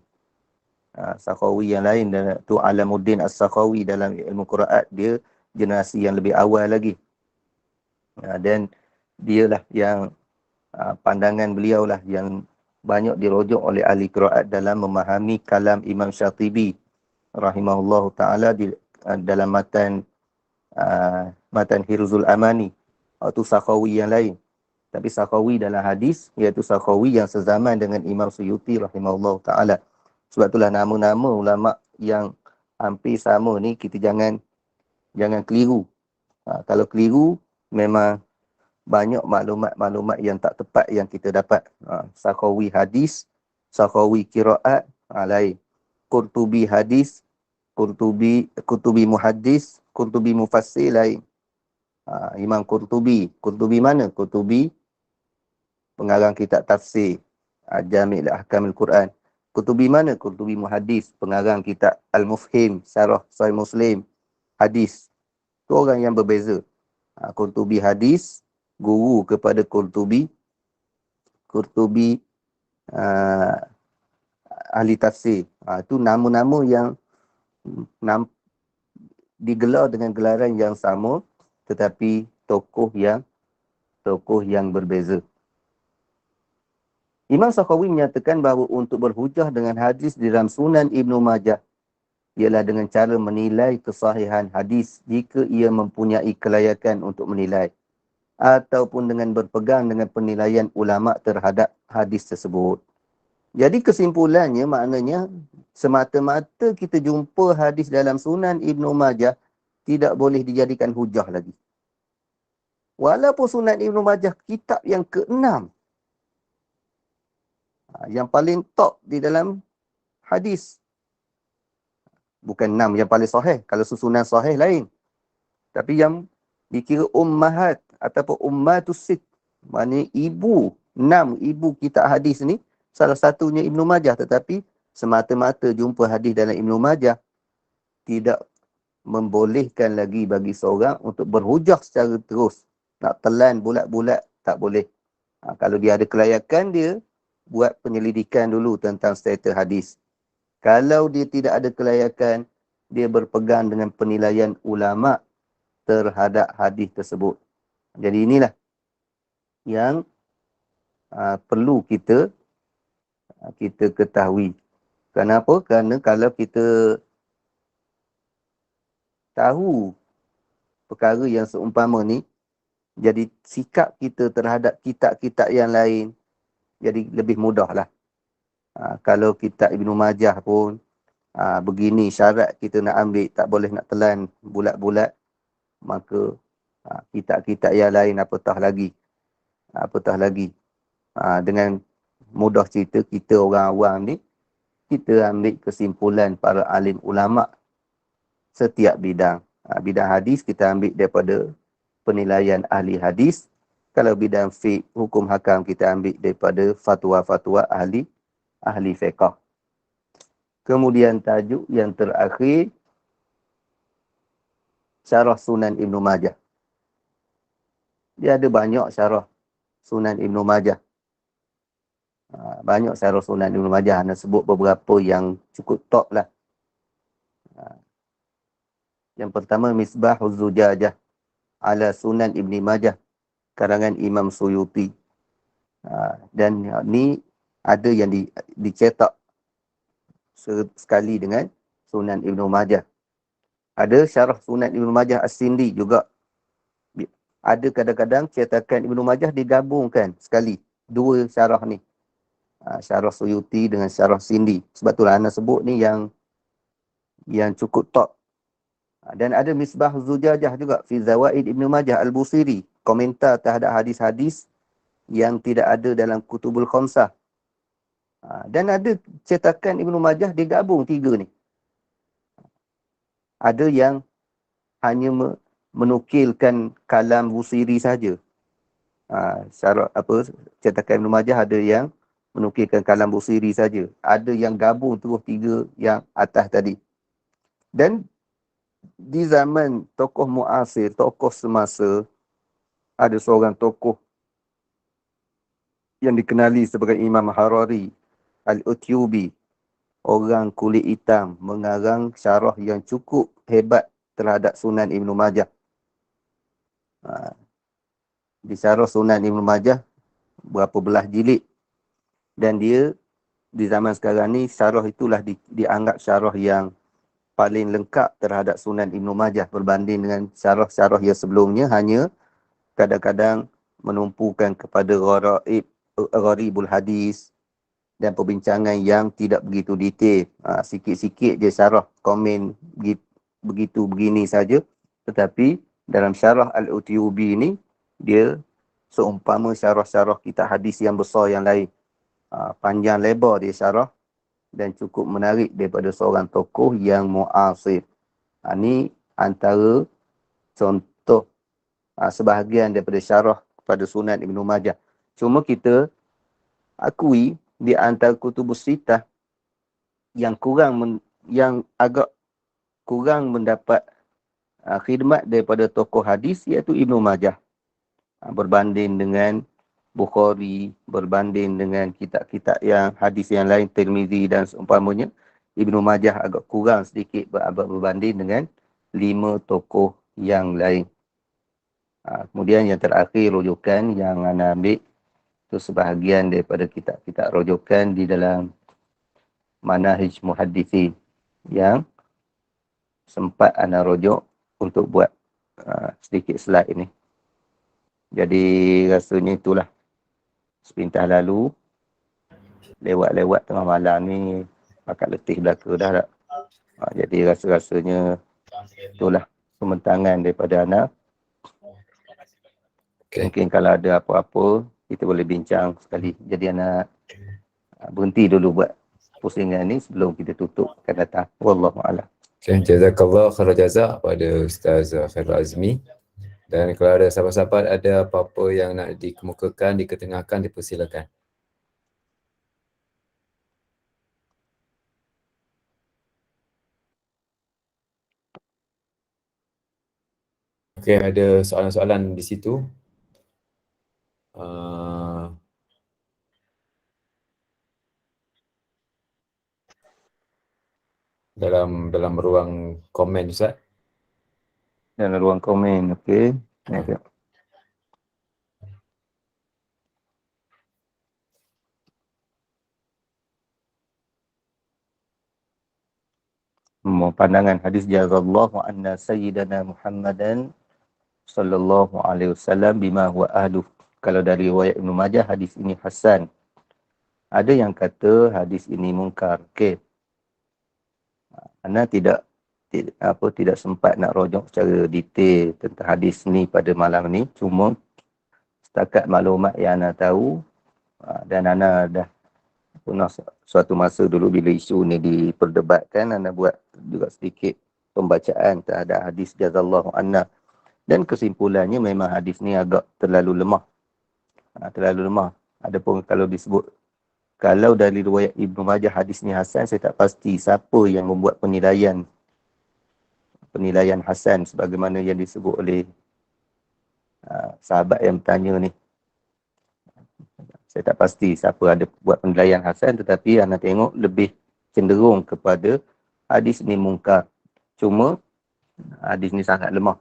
Sakhawi yang lain, dan tu Alamuddin As-Sakhawi dalam ilmu qiraat, dia generasi yang lebih awal lagi. Dan dialah yang pandangan beliau lah yang banyak dirujuk oleh ahli qiraat dalam memahami kalam Imam Syatibi rahimahullah ta'ala dalam matan Hirzul Amani, atau Sakhawi yang lain. Tapi Sakhawi dalam hadis, iaitu Sakhawi yang sezaman dengan Imam Suyuti rahimahullah ta'ala. Sebab itulah nama-nama ulama yang hampir sama ni kita jangan keliru. Kalau keliru, memang banyak maklumat-maklumat yang tak tepat yang kita dapat. Sakhawi hadis, Sakhawi qiraat, lain. Qurtubi hadis, Qurtubi muhaddis, Qurtubi mufassir, lain. Imam Qurtubi mana? Qurtubi pengarang kitab tafsir Jami' Ahkamul Quran. Qurtubi mana? Qurtubi muhaddis, pengarang kitab Al-Mufhim, Syarah Sahih Muslim, hadis. Itu orang yang berbeza. Qurtubi hadis, guru kepada Qurtubi ahli tafsir. Itu nama-nama yang digelar dengan gelaran yang sama, tetapi tokoh yang berbeza. Imam Sakhawi menyatakan bahawa untuk berhujah dengan hadis di dalam Sunan Ibnu Majah ialah dengan cara menilai kesahihan hadis jika ia mempunyai kelayakan untuk menilai, ataupun dengan berpegang dengan penilaian ulama terhadap hadis tersebut. Jadi kesimpulannya, maknanya semata-mata kita jumpa hadis dalam Sunan Ibnu Majah tidak boleh dijadikan hujah lagi. Walaupun Sunan Ibnu Majah kitab yang ke-6, yang paling top di dalam hadis. Bukan 6 yang paling sahih. Kalau susunan sahih lain. Tapi yang dikira ummahat ataupun ummatus sit, maknanya ibu kitab hadis ni, salah satunya Ibnu Majah. Tetapi semata-mata jumpa hadis dalam Ibnu Majah tidak membolehkan lagi bagi seorang untuk berhujah secara terus. Nak telan bulat-bulat, tak boleh. Kalau dia ada kelayakan, dia buat penyelidikan dulu tentang status hadis. Kalau dia tidak ada kelayakan, dia berpegang dengan penilaian ulama terhadap hadis tersebut. Jadi inilah yang perlu kita ketahui. Kenapa? Kerana kalau kita tahu perkara yang seumpama ni, jadi sikap kita terhadap kitab-kitab yang lain jadi lebih mudah lah. Kalau kitab Ibnu Majah pun begini syarat kita nak ambil, tak boleh nak telan bulat-bulat, maka kitab-kitab yang lain apatah lagi. Dengan mudah cerita, kita orang awam ni, kita ambil kesimpulan para alim ulama setiap bidang. Bidang hadis kita ambil daripada penilaian ahli hadis. Kalau bidang fiqh, hukum hakam, kita ambil daripada fatwa-fatwa ahli fiqh. Kemudian tajuk yang terakhir, syarah Sunan Ibnu Majah. Dia ada banyak syarah Sunan Ibnu Majah. Banyak syarah Sunan Ibnu Majah. Nak sebut beberapa yang cukup top lah. Yang pertama, Misbahuz Zujajah ala Sunan Ibnu Majah, karangan Imam Suyuti. Dan ni ada yang dicetak sekali dengan Sunan Ibnu Majah. Ada syarah Sunan Ibnu Majah As-Sindi juga. Ada kadang-kadang cetakan Ibnu Majah digabungkan sekali, dua syarah ni. Syarah Suyuti dengan syarah Sindi. Sebab itulah ana sebut ni yang cukup top. Dan ada Misbah Zujajah juga fi Zawaid Ibnu Majah Al-Busiri, komentar terhadap hadis-hadis yang tidak ada dalam Kutubul Khamsah. Dan ada cetakan Ibnu Majah digabung tiga ni. Ada yang hanya menukilkan kalam Busiri saja. Syarah cetakan Ibn Majah ada yang menukilkan kalam Busiri saja. Ada yang gabung terus 3 yang atas tadi. Dan di zaman tokoh muasir, tokoh semasa, ada seorang tokoh yang dikenali sebagai Imam Harari Al-Utyubi, orang kulit hitam, mengarang syarah yang cukup hebat terhadap Sunan Ibn Majah. Di syarah Sunan Ibn Majah berapa belah jilid, dan dia di zaman sekarang ni syarah itulah dianggap syarah yang paling lengkap terhadap Sunan Ibn Majah berbanding dengan syarah-syarah yang sebelumnya hanya kadang-kadang menumpukan kepada gharibul hadis dan perbincangan yang tidak begitu detail. Sikit-sikit je syarah, komen begitu begini saja. Tetapi dalam syarah Al-Utyubi ni, dia seumpama syarah-syarah kitab hadis yang besar yang lain. Panjang lebar dia syarah dan cukup menarik daripada seorang tokoh yang muasir. Ini antara contoh sebahagian daripada syarah kepada Sunan Ibn Majah. Cuma kita akui di antara kutubus sittah yang agak kurang mendapat khidmat daripada tokoh hadis iaitu Ibn Majah. Berbanding dengan Bukhari, berbanding dengan kitab-kitab yang hadis yang lain, Tirmizi dan seumpamanya, Ibn Majah agak kurang sedikit berbanding dengan 5 tokoh yang lain. Kemudian yang terakhir rujukan yang anda ambil itu sebahagian daripada kitab-kitab rujukan di dalam Manahij Muhaddithin yang sempat anda rujuk untuk buat sedikit slide ini. Jadi rasanya itulah sepintas lalu lewat-lewat tengah malam ni pakat letih belaka dah tak. Jadi rasa-rasanya itulah sementangan daripada anak. Mungkin kalau ada apa-apa kita boleh bincang sekali. Jadi anak berhenti dulu buat pusingan ni sebelum kita tutup akan datang. Wallahualam. Okay, jazakallah khairul jazak pada Ustaz Khairul Azmi. Dan kalau ada sahabat-sahabat ada apa-apa yang nak dikemukakan, diketengahkan, dipersilakan. Okey, ada soalan-soalan di situ. Dalam ruang komen, Ustaz. Dalam ruang komen, okey. Pandangan hadis jazallahu anna sayyidana Muhammadan sallallahu alaihi wasallam bima huwa ahlu. Kalau dari riwayat Ibn Majah, hadis ini hasan. Ada yang kata hadis ini mungkar. Okey. Ana tidak sempat nak rojok secara detail tentang hadis ni pada malam ni. Cuma setakat maklumat yang ana tahu dan ana dah pernah suatu masa dulu bila isu ni diperdebatkan, ana buat juga sedikit pembacaan terhadap hadis jazallahu anna, dan kesimpulannya memang hadis ni agak terlalu lemah. Adapun kalau dari riwayat Ibnu Majah hadis ni hasan, saya tak pasti siapa yang membuat penilaian hasan sebagaimana yang disebut oleh sahabat yang bertanya ni. Saya tak pasti siapa ada buat penilaian hasan, tetapi anda tengok lebih cenderung kepada hadis ni mungkar. Cuma hadis ni sangat lemah.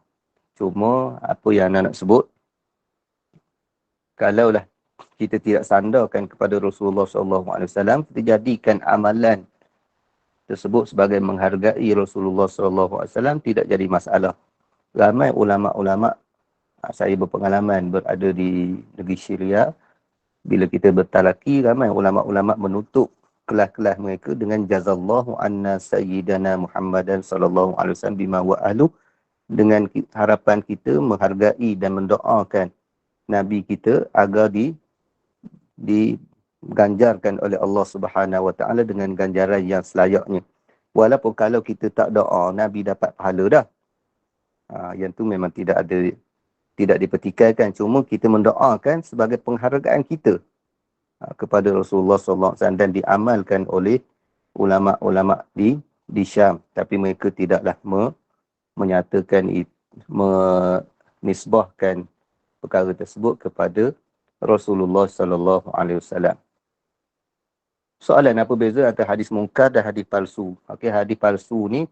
Cuma apa yang anda nak sebut, kalaulah kita tidak sandarkan kepada Rasulullah SAW, kita jadikan amalan tersebut sebagai menghargai Rasulullah SAW, tidak jadi masalah. Ramai ulama-ulama, saya berpengalaman berada di negeri Syria, bila kita bertalaki, ramai ulama-ulama menutup kelas-kelas mereka dengan jazallahu anna sayyidana Muhammadan sallallahu alaihi wasallam bima wa ahlu, dengan harapan kita menghargai dan mendoakan Nabi kita agar diganjarkan oleh Allah Subhanahu wa taala dengan ganjaran yang selayaknya. Walaupun kalau kita tak doa, Nabi dapat pahala dah. Yang tu memang tidak dipertikaikan. Cuma kita mendoakan sebagai penghargaan kita kepada Rasulullah SAW dan diamalkan oleh ulama-ulama di Syam. Tapi mereka tidaklah menyatakan, menisbahkan perkara tersebut kepada Rasulullah SAW. Soalan, apa beza antara hadis mungkar dan hadis palsu? Okey, hadis palsu ni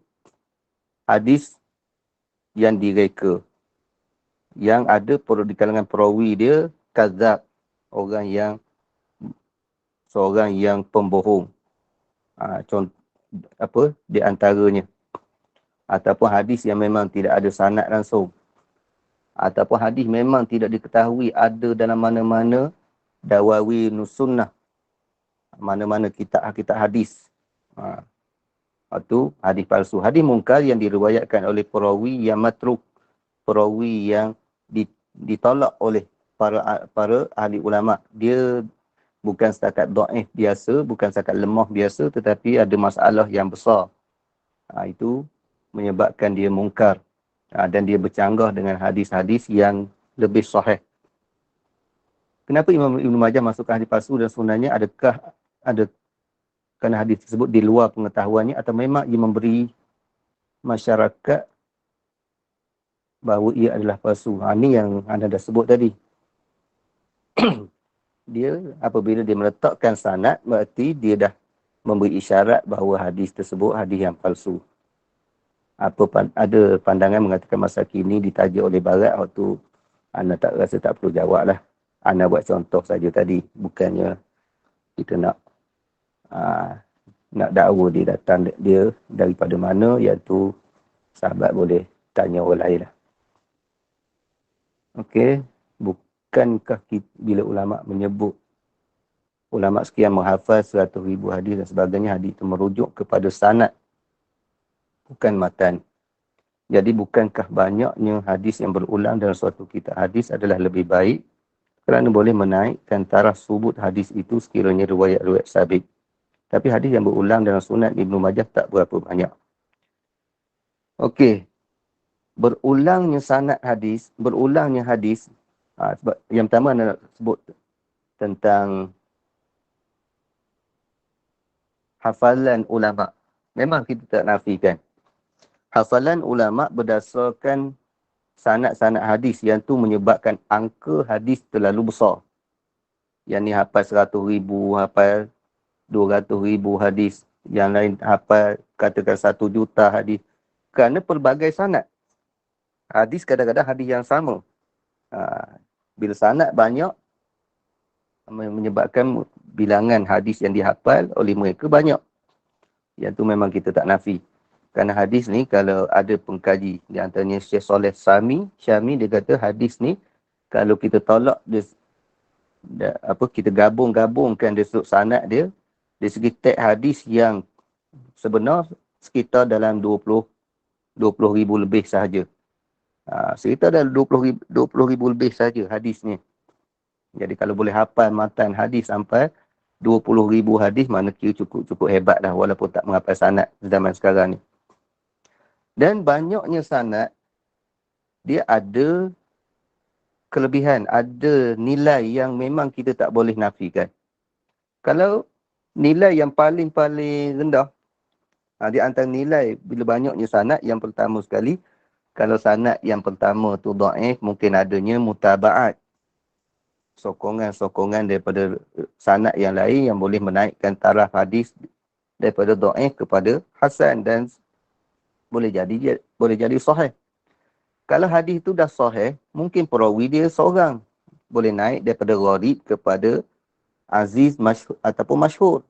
hadis yang direka, yang ada di kalangan perawi dia kadzab, seorang yang pembohong. Contoh di antaranya, ataupun hadis yang memang tidak ada sanad langsung, ataupun hadis memang tidak diketahui ada dalam mana-mana dawawi nusunnah, mana-mana kitab hadis. Itu hadis palsu. Hadis mungkar yang diriwayatkan oleh perawi yang matruk, perawi yang ditolak oleh para ahli ulama. Dia bukan setakat dhaif biasa, bukan setakat lemah biasa, tetapi ada masalah yang besar. Itu menyebabkan dia mungkar. Dan dia bercanggah dengan hadis-hadis yang lebih sahih. Kenapa Imam Ibn Majah masukkan hadis palsu dan sebenarnya kerana hadis tersebut di luar pengetahuannya, atau memang ia memberi masyarakat bahawa ia adalah palsu? Ini yang anda dah sebut tadi. Dia apabila dia meletakkan sanad, berarti dia dah memberi isyarat bahawa hadis tersebut hadis yang palsu. Ada pandangan mengatakan masa kini ditaja oleh barat, waktu anda tak rasa tak perlu jawab lah. Anda buat contoh saja tadi, bukannya kita nak dakwa dia datang dia daripada mana, iaitu sahabat boleh tanya orang lain lah. Okey, bukankah bila ulama menyebut ulama sekian menghafal 100,000 hadis dan sebagainya, hadis itu merujuk kepada sanad, bukan matan. Jadi bukankah banyaknya hadis yang berulang dalam suatu kitab hadis adalah lebih baik, kerana boleh menaikkan taraf subut hadis itu sekiranya riwayat-riwayat sabit. Tapi hadis yang berulang dalam Sunan Ibnu Majah tak berapa banyak. Okey, berulangnya hadis, sebab yang pertama anda nak sebut tentang hafalan ulama. Memang kita tak nafikan. Hafalan ulama berdasarkan sanad-sanad hadis yang tu menyebabkan angka hadis terlalu besar. Yang ni hafal 100,000, hafal 200,000 hadis. Yang lain hafal katakan 1 juta hadis. Kerana pelbagai sanad. Hadis kadang-kadang hadis yang sama. Bila sanad banyak, menyebabkan bilangan hadis yang dihafal oleh mereka banyak. Yang tu memang kita tak nafi. Kerana hadis ni, kalau ada pengkaji, di antaranya Syekh Saleh Syami, dia kata hadis ni, kalau kita tolak kita gabungkan dari sudut sanad dia, dari segi teks hadis yang sebenar, sekitar dalam 20,000 lebih sahaja. Sekitar dalam 20,000 lebih sahaja hadis ni. Jadi kalau boleh hafal matan hadis sampai 20,000 hadis, mana kira cukup hebat dah, walaupun tak menghafal sanad zaman sekarang ni. Dan banyaknya sanad, dia ada kelebihan, ada nilai yang memang kita tak boleh nafikan. Kalau nilai yang paling rendah, di antara nilai bila banyaknya sanad, yang pertama sekali, kalau sanad yang pertama tu dhaif, mungkin adanya mutaba'at, sokongan daripada sanad yang lain yang boleh menaikkan taraf hadis daripada dhaif kepada hasan, dan boleh jadi sahih. Kalau hadis tu dah sahih, mungkin perawi dia seorang, boleh naik daripada gharib kepada aziz ataupun masyhur.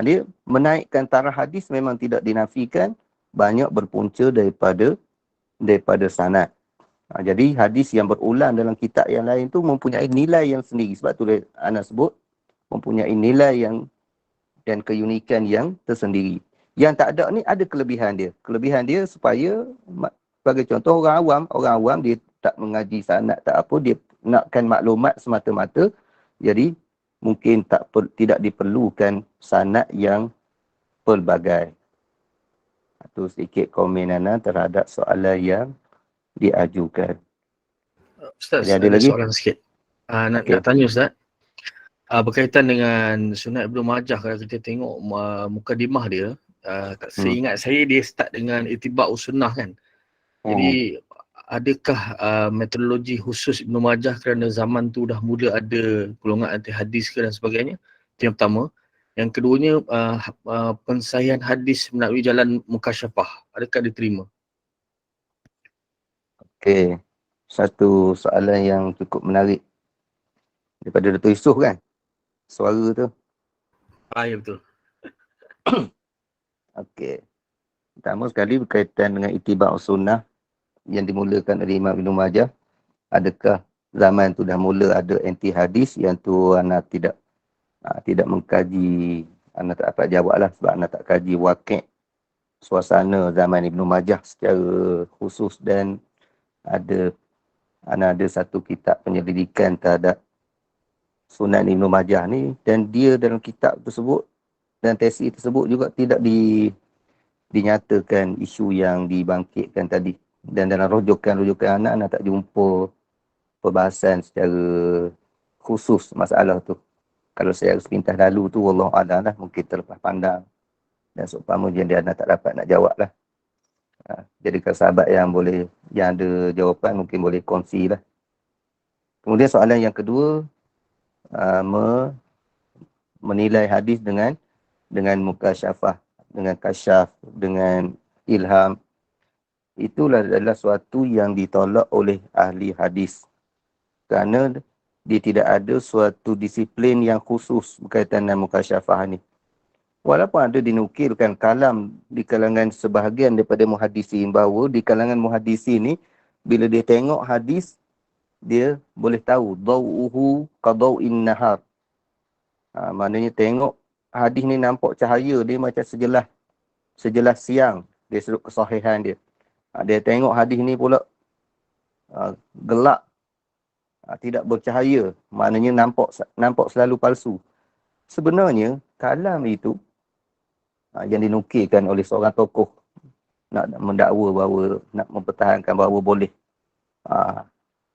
Dia menaikkan taraf hadis memang tidak dinafikan, banyak berpunca daripada sanad. Jadi hadis yang berulang dalam kitab yang lain tu mempunyai nilai yang sendiri. Sebab tu Ana sebut mempunyai nilai dan keunikan yang tersendiri. Yang tak ada ni ada kelebihan dia. Kelebihan dia supaya, sebagai contoh, orang awam dia tak mengaji sanad, tak apa, dia nakkan maklumat semata-mata. Jadi mungkin tidak diperlukan sanad yang pelbagai. Itu sedikit komen Ana terhadap soalan yang diajukan. Ustaz, Jadi ada ada lagi? soalan sikit. Nak Okey. tanya Ustaz. Berkaitan dengan Sunat Ibnu Majah, kalau kita tengok mukadimah dia, seingat saya dia start dengan itibau sunnah kan. Jadi adakah metodologi khusus Ibnu Majah kerana zaman tu dah mula ada golongan anti hadis ke dan sebagainya? Itu yang pertama. Yang keduanya, pensahihan hadis melalui jalan mukasyafah, adakah diterima? Okey. Satu soalan yang cukup menarik daripada Dato' Yusof kan? Suara tu. Ya betul. Okey. Pertama sekali berkaitan dengan ittiba' sunnah yang dimulakan oleh Imam Ibnu Majah. Adakah zaman tu dah mula ada anti hadis yang tu anak tidak mengkaji, anak tak dapat jawab lah sebab anak tak kaji wakil suasana zaman Ibnu Majah secara khusus, dan ada satu kitab penyelidikan terhadap Sunan Ibnu Majah ni, dan dia dalam kitab tersebut dan tesis tersebut juga tidak dinyatakan isu yang dibangkitkan tadi. Dan dalam rujukan anak tak jumpa perbahasan secara khusus masalah tu. Kalau saya sepintas lalu tu, wallahu a'lam lah, mungkin terlepas pandang. Dan seumpama dia tak dapat nak jawab lah. Jadi kalau sahabat yang ada jawapan mungkin boleh kongsi lah. Kemudian soalan yang kedua, menilai hadis dengan mukasyafah, dengan kasyaf, dengan ilham. Itulah adalah suatu yang ditolak oleh ahli hadis. Kerana dia tidak ada suatu disiplin yang khusus berkaitan dengan mukasyafah ni. Walaupun ada dinukilkan kalam di kalangan sebahagian daripada muhaddisin bahawa di kalangan muhaddisin ni, bila dia tengok hadis, dia boleh tahu dawuhu qadau'in nahar. Maknanya tengok hadis ni nampak cahaya dia macam sejelas siang, dia sudut kesahihan dia. Dia tengok hadis ni pula gelap, tidak bercahaya, maknanya nampak selalu palsu. Sebenarnya kalam itu yang dinukilkan oleh seorang tokoh nak mendakwa bahawa, nak mempertahankan bahawa boleh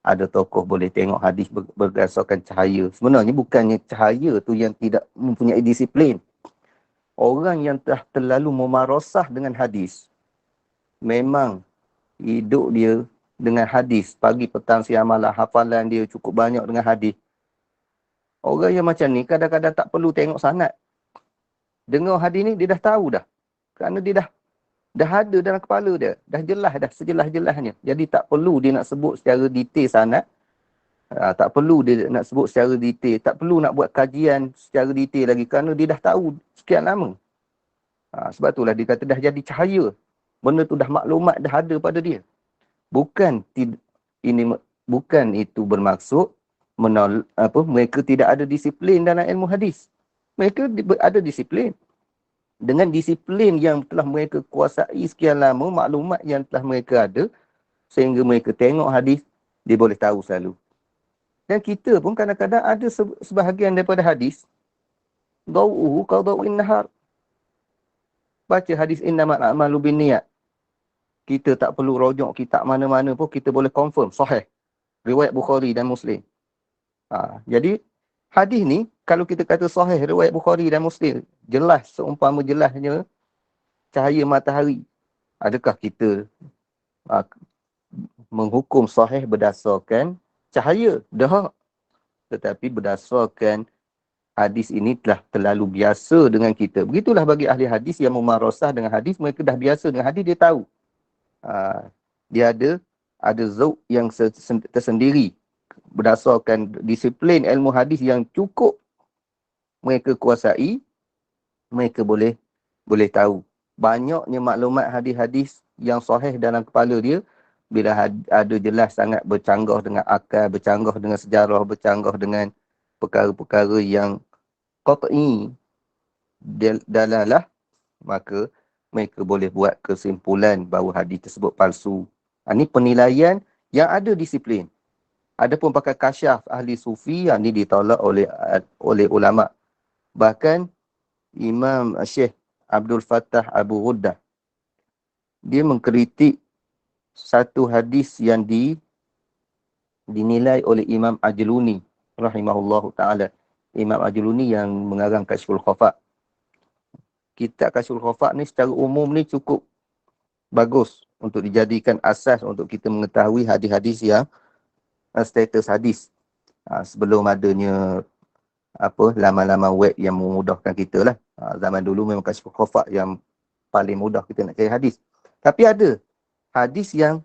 ada tokoh boleh tengok hadis berdasarkan cahaya. Sebenarnya bukannya cahaya tu yang tidak mempunyai disiplin. Orang yang telah terlalu memarasah dengan hadis, memang hidup dia dengan hadis, pagi petang siang malam, hafalan dia cukup banyak dengan hadis. Orang yang macam ni kadang-kadang tak perlu tengok sanad. Dengar hadis ni dia dah tahu dah. Kerana dia dah ada dalam kepala dia. Dah jelas dah, sejelas-jelasnya. Jadi tak perlu dia nak sebut secara detail sanad. Tak perlu dia nak sebut secara detail. Tak perlu nak buat kajian secara detail lagi. Kerana dia dah tahu sekian lama. Sebab itulah dia kata dah jadi cahaya. Benda tu dah maklumat dah ada pada dia. Bukan itu bermaksud mereka tidak ada disiplin dalam ilmu hadis. Mereka ada disiplin. Dengan disiplin yang telah mereka kuasai sekian lama, maklumat yang telah mereka ada, sehingga mereka tengok hadis, dia boleh tahu selalu. Dan kita pun kadang-kadang ada sebahagian daripada hadis, dawuhu qadau'in nahar. Baca hadis innamal a'malu binniyat. Kita tak perlu rujuk kitab mana-mana pun, kita boleh confirm sahih. Riwayat Bukhari dan Muslim. Jadi hadis ni, kalau kita kata sahih riwayat Bukhari dan Muslim, jelas, seumpama jelasnya cahaya matahari, adakah kita menghukum sahih berdasarkan cahaya? Dah. Tetapi berdasarkan hadis ini telah terlalu biasa dengan kita. Begitulah bagi ahli hadis yang memarasah dengan hadis, mereka dah biasa dengan hadis, dia tahu. Dia ada zauq yang tersendiri berdasarkan disiplin ilmu hadis yang cukup mereka kuasai. Mereka boleh tahu banyaknya maklumat hadis-hadis yang sahih dalam kepala dia, bila ada jelas sangat bercanggah dengan akal, bercanggah dengan sejarah, bercanggah dengan perkara-perkara yang qat'i dalalah, maka mereka boleh buat kesimpulan bahawa hadis tersebut palsu. Ini penilaian yang ada disiplin. Adapun pakai kasyaf ahli sufi, yang ini ditolak oleh ulama. Bahkan Imam Syekh Abdul Fattah Abu Ghuddah, dia mengkritik satu hadis yang dinilai oleh Imam Ajluni rahimahullahu ta'ala. Imam Ajluni yang mengarang Kashful Khafa. Kitab Kashful Khafa ni secara umum ni cukup bagus untuk dijadikan asas untuk kita mengetahui hadis-hadis yang status hadis. Sebelum adanya laman-laman web yang memudahkan kita lah. Zaman dulu memang Kashful Khafa yang paling mudah kita nak cari hadis. Tapi ada hadis yang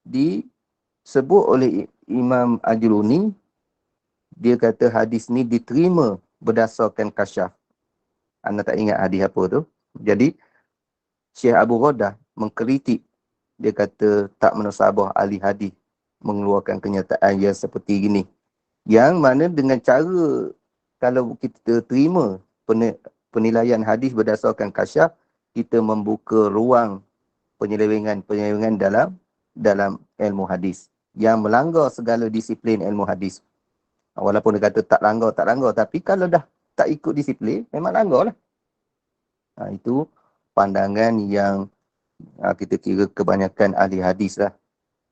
disebut oleh Imam Ajluni, dia kata hadis ni diterima berdasarkan kasyaf. Anda tak ingat hadis apa tu? Jadi Syekh Abu Ghadah mengkritik, dia kata tak menasabah ahli hadis mengeluarkan kenyataan yang seperti gini. Yang mana dengan cara kalau kita terima penilaian hadis berdasarkan kasyaf, kita membuka ruang penyelewengan dalam ilmu hadis yang melanggar segala disiplin ilmu hadis. Walaupun dia kata tak langgar, tapi kalau dah tak ikut disiplin, memang langgar lah. Itu pandangan yang kita kira kebanyakan ahli hadis lah.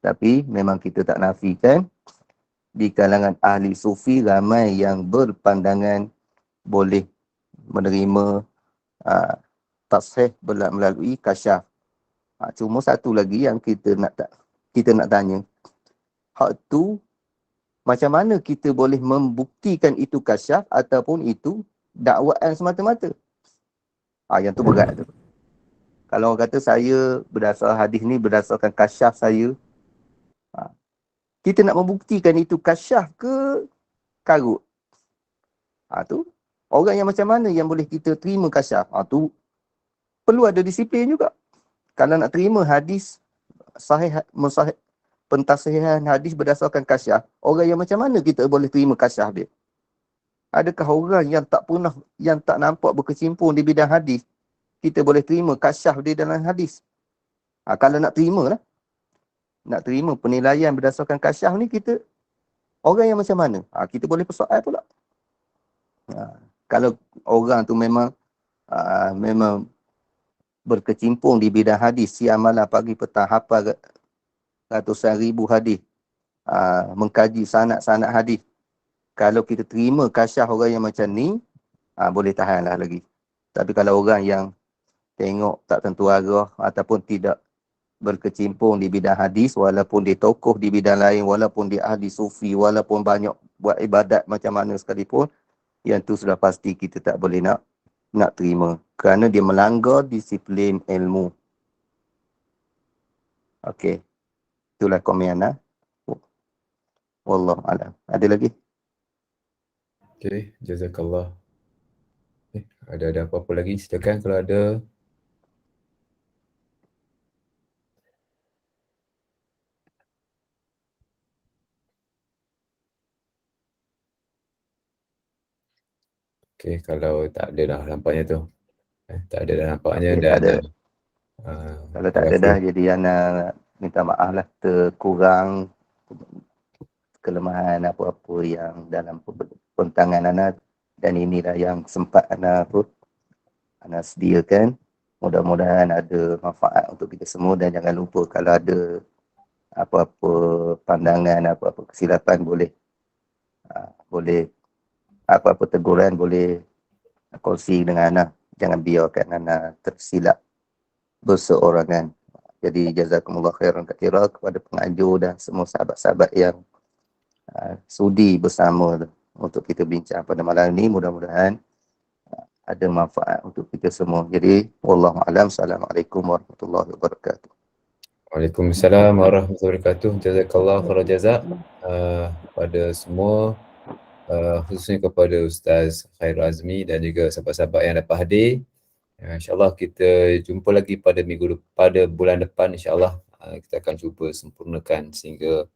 Tapi memang kita tak nafikan di kalangan ahli sufi ramai yang berpandangan boleh menerima tashih melalui kasyaf. Cuma satu lagi yang kita nak tanya. Hak tu macam mana kita boleh membuktikan itu kasyaf ataupun itu dakwaan semata-mata? Yang tu berat tu. Kalau orang kata saya hadis ni berdasarkan kasyaf saya, kita nak membuktikan itu kasyaf ke karut? Tu orang yang macam mana yang boleh kita terima kasyaf? Tu perlu ada disiplin juga. Kalau nak terima hadis sahih, pentasihan hadis berdasarkan kasyaf, orang yang macam mana kita boleh terima kasyaf dia? Adakah orang yang tak nampak berkecimpung di bidang hadis, kita boleh terima kasyaf dia dalam hadis? Kalau nak terima lah, nak terima penilaian berdasarkan kasyaf ni, kita orang yang macam mana? Kita boleh persoal pula. Kalau orang tu memang berkecimpung di bidang hadis, siang malam pagi petang hafal ratusan ribu hadis, mengkaji sanad-sanad hadis. Kalau kita terima kasyaf orang yang macam ni, boleh tahanlah lagi. Tapi kalau orang yang tengok tak tentu arah ataupun tidak berkecimpung di bidang hadis, walaupun dia tokoh di bidang lain, walaupun dia ahli sufi, walaupun banyak buat ibadat macam mana sekalipun, yang tu sudah pasti kita tak boleh nak terima. Kerana dia melanggar disiplin ilmu. Okey. Itulah komen Ana. Wallahu a'lam. Ada lagi? Okey, jazakallah. Ada apa-apa lagi? Silakan kalau ada. Okey, kalau tak ada dah nampaknya tu. Tak ada dah nampaknya. Okay, tak ada. Kalau tak ada dah, jadi Ana minta maaf lah terkurang kelemahan apa-apa yang dalam pentangan Ana, dan inilah yang sempat Ana sediakan. Mudah-mudahan ada manfaat untuk kita semua, dan jangan lupa kalau ada apa-apa pandangan, apa-apa kesilapan, boleh apa-apa teguran boleh kongsi dengan Ana. Jangan biarkan Ana tersilap berseorangan. Jadi jazakumullah khairan katsira kepada penganjur dan semua sahabat-sahabat yang sudi bersama untuk kita bincang pada malam ini. Mudah-mudahan ada manfaat untuk kita semua. Jadi wallahu a'lam. Assalamualaikum warahmatullahi wabarakatuh. Waalaikumsalam warahmatullahi wabarakatuh. Jazakallah khairan jazak pada semua, khususnya kepada Ustaz Khairul Azmi dan juga sahabat-sahabat yang dapat hadir. InsyaAllah kita jumpa lagi pada bulan depan, insyaAllah. Kita akan cuba sempurnakan sehingga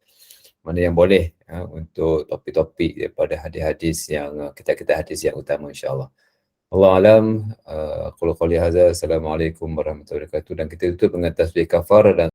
mana yang boleh untuk topik-topik daripada hadis-hadis yang kitab-kitab hadis yang utama, insyaAllah. Allah alam, qul qawli hadza, assalamualaikum warahmatullahi wabarakatuh. Dan kita tutup dengan tasbih kafar dan